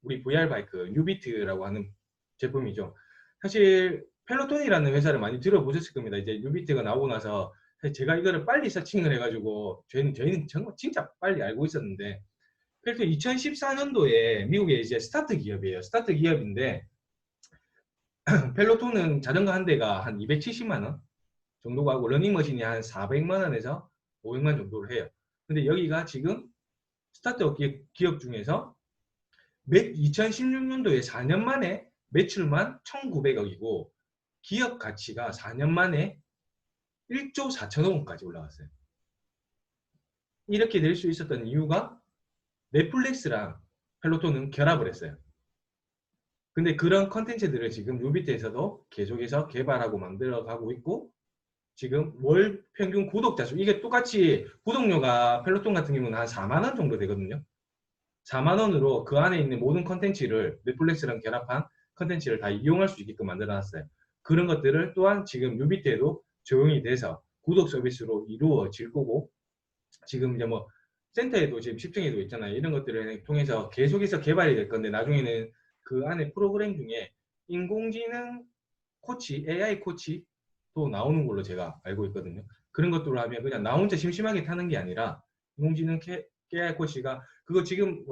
Speaker 2: 우리 VR 바이크 뉴비트라고 하는 제품이죠. 사실 펠로톤이라는 회사를 많이 들어보셨을 겁니다. 이제 뉴비트가 나오고 나서 제가 이거를 빨리 서칭을 해가지고 저희는 정말 진짜 빨리 알고 있었는데, 펠로톤 2014년도에 미국의 이제 스타트 기업이에요. 스타트 기업인데 펠로톤은 자전거 한 대가 한 270만 원 정도가 하고 러닝머신이 한 400만 원에서 500만 정도를 해요. 근데 여기가 지금 스타트업 기업 중에서 2016년도에 4년 만에 매출만 1,900억이고 기업 가치가 4년 만에 1조 4천억 원까지 올라갔어요. 이렇게 될 수 있었던 이유가 넷플릭스랑 펠로톤은 결합을 했어요. 근데 그런 컨텐츠들을 지금 뉴비트에서도 계속해서 개발하고 만들어가고 있고, 지금 월 평균 구독자 수, 이게 똑같이 구독료가 펠로톤 같은 경우는 한 4만 원 정도 되거든요. 4만 원으로 그 안에 있는 모든 컨텐츠를 넷플릭스랑 결합한 컨텐츠를 다 이용할 수 있게끔 만들어놨어요. 그런 것들을 또한 지금 뉴비트에도 적용이 돼서 구독 서비스로 이루어질 거고, 지금 이제 뭐 센터에도 지금 10층에도 있잖아요. 이런 것들을 통해서 계속해서 개발이 될 건데, 나중에는 그 안에 프로그램 중에 인공지능 코치, AI 코치도 나오는 걸로 제가 알고 있거든요. 그런 것들로 하면 그냥 나 혼자 심심하게 타는 게 아니라 인공지능 AI 코치가 그거 지금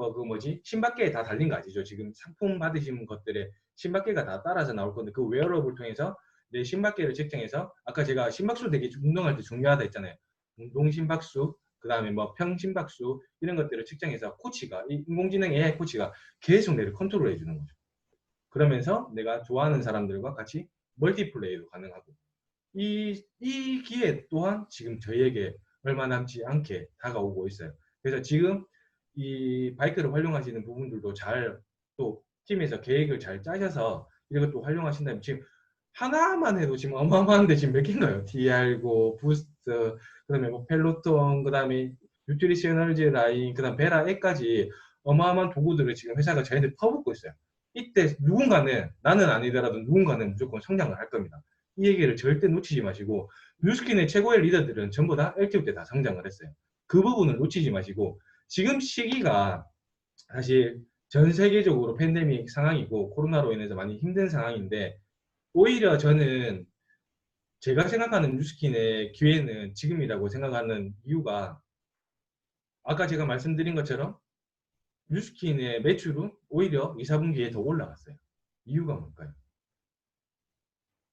Speaker 2: 신박계에 다 달린 거 아시죠? 지금 상품 받으신 것들에 신박계가 다 따라서 나올 건데, 그 웨어러블 통해서 내 심박계를 측정해서, 아까 제가 심박수 되게 운동할 때 중요하다 했잖아요. 운동 심박수, 그 다음에 뭐 평심박수, 이런 것들을 측정해서 코치가, 이 인공지능 AI 코치가 계속 내를 컨트롤 해주는 거죠. 그러면서 내가 좋아하는 사람들과 같이 멀티플레이도 가능하고, 이 기회 또한 지금 저희에게 얼마 남지 않게 다가오고 있어요. 그래서 지금 이 바이크를 활용하시는 부분들도 잘, 또 팀에서 계획을 잘 짜셔서 이것도 활용하신다면, 지금 하나만 해도 지금 어마어마한데 지금 몇 개인가요? DR고, 부스트, 그다음에 뭐 펠로톤, 그다음에 뉴트리셔널즈 라인, 그다음 베라 앱까지 어마어마한 도구들을 지금 회사가 저희한테 퍼붓고 있어요. 이때 누군가는, 나는 아니더라도 누군가는 무조건 성장을 할 겁니다. 이 얘기를 절대 놓치지 마시고, 뉴스킨의 최고의 리더들은 전부 다 LTO 때 다 성장을 했어요. 그 부분을 놓치지 마시고, 지금 시기가 사실 전 세계적으로 팬데믹 상황이고 코로나로 인해서 많이 힘든 상황인데, 오히려 저는 제가 생각하는 뉴스킨의 기회는 지금이라고 생각하는 이유가, 아까 제가 말씀드린 것처럼 뉴스킨의 매출은 오히려 2, 4분기에 더 올라갔어요. 이유가 뭘까요?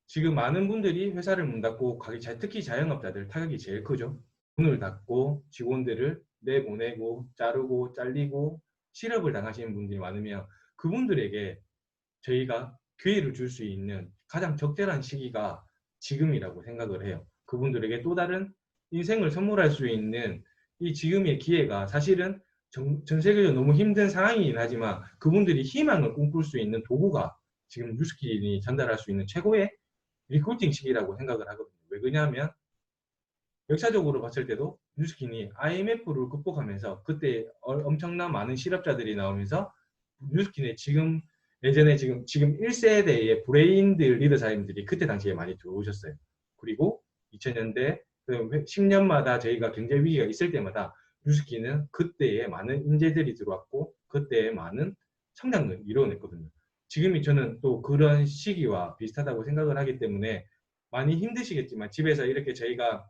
Speaker 2: 지금 많은 분들이 회사를 문 닫고 특히 자영업자들 타격이 제일 크죠. 문을 닫고 직원들을 내보내고 자르고 잘리고 실업을 당하시는 분들이 많으면, 그분들에게 저희가 기회를 줄 수 있는 가장 적절한 시기가 지금이라고 생각을 해요. 그분들에게 또 다른 인생을 선물할 수 있는 이 지금의 기회가, 사실은 전 세계적으로 너무 힘든 상황이긴 하지만 그분들이 희망을 꿈꿀 수 있는 도구가 지금 뉴스킨이 전달할 수 있는 최고의 리크루팅 시기라고 생각을 하거든요. 왜 그러냐면 역사적으로 봤을 때도 뉴스킨이 IMF를 극복하면서 그때 엄청난 많은 실업자들이 나오면서 뉴스킨의 지금 예전에 지금 1세대의 브레인드 리더사님들이 그때 당시에 많이 들어오셨어요. 그리고 2000년대 10년마다 저희가 경제 위기가 있을 때마다 뉴스킨은 그때에 많은 인재들이 들어왔고 그때에 많은 성장을 이뤄냈거든요. 지금이 저는 또 그런 시기와 비슷하다고 생각을 하기 때문에 많이 힘드시겠지만 집에서 이렇게 저희가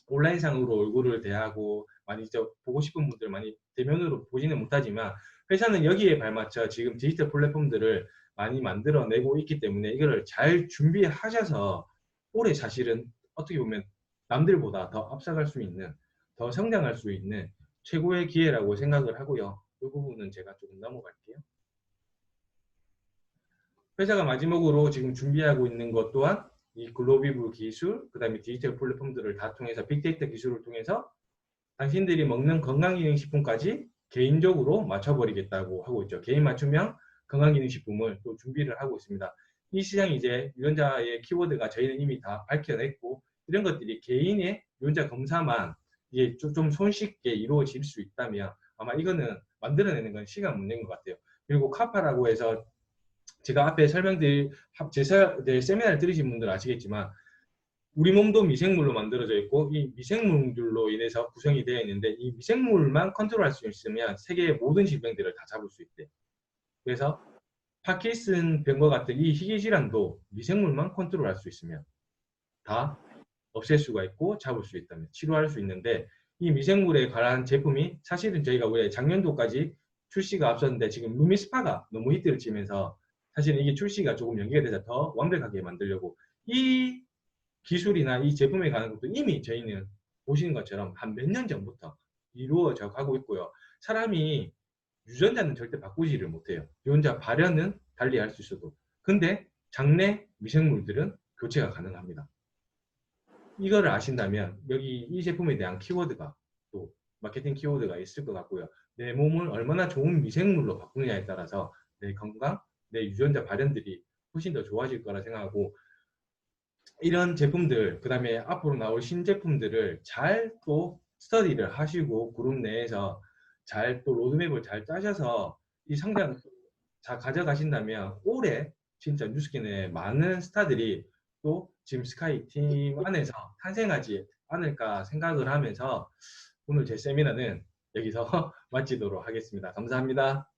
Speaker 2: 온라인상으로 얼굴을 대하고 많이 보고 싶은 분들 많이 대면으로 보지는 못하지만 회사는 여기에 발맞춰 지금 디지털 플랫폼들을 많이 만들어내고 있기 때문에 이거를 잘 준비하셔서 올해 사실은 어떻게 보면 남들보다 더 앞서갈 수 있는 더 성장할 수 있는 최고의 기회라고 생각을 하고요. 이 부분은 제가 조금 넘어갈게요. 회사가 마지막으로 지금 준비하고 있는 것 또한 이 글로비브 기술, 그 다음에 디지털 플랫폼들을 다 통해서 빅데이터 기술을 통해서 당신들이 먹는 건강기능식품까지 개인적으로 맞춰버리겠다고 하고 있죠. 개인 맞춤형 건강기능식품을 또 준비를 하고 있습니다. 이 시장이 이제 유전자의 키워드가 저희는 이미 다 밝혀냈고 이런 것들이 개인의 유전자 검사만 이게 좀 손쉽게 이루어질 수 있다면 아마 이거는 만들어내는 건 시간 문제인 것 같아요. 그리고 카파라고 해서 제가 앞에 설명드릴 세미나를 들으신 분들은 아시겠지만 우리 몸도 미생물로 만들어져 있고 이 미생물들로 인해서 구성이 되어 있는데 이 미생물만 컨트롤할 수 있으면 세계의 모든 질병들을 다 잡을 수 있대. 그래서 파킨슨 병과 같은 이 희귀질환도 미생물만 컨트롤할 수 있으면 다 없앨 수가 있고 잡을 수 있다면 치료할 수 있는데 이 미생물에 관한 제품이 사실은 저희가 왜 작년도까지 출시가 앞섰는데 지금 루미스파가 너무 히트를 치면서 사실은 이게 출시가 조금 연기가 돼서 더 완벽하게 만들려고 이 기술이나 이 제품에 관한 것도 이미 저희는 보시는 것처럼 한 몇 년 전부터 이루어져 가고 있고요. 사람이 유전자는 절대 바꾸지를 못해요. 유전자 발현은 달리 할 수 있어도. 근데 장내 미생물들은 교체가 가능합니다. 이거를 아신다면 여기 이 제품에 대한 키워드가 또 마케팅 키워드가 있을 것 같고요. 내 몸을 얼마나 좋은 미생물로 바꾸느냐에 따라서 내 건강, 내 유전자 발현들이 훨씬 더 좋아질 거라 생각하고 이런 제품들, 그 다음에 앞으로 나올 신제품들을 잘 또 스터디를 하시고 그룹 내에서 잘 또 로드맵을 잘 짜셔서 이 성장 잘 가져가신다면 올해 진짜 뉴스킨의 많은 스타들이 또 지금 스카이 팀 안에서 탄생하지 않을까 생각을 하면서 오늘 제 세미나는 여기서 마치도록 하겠습니다. 감사합니다.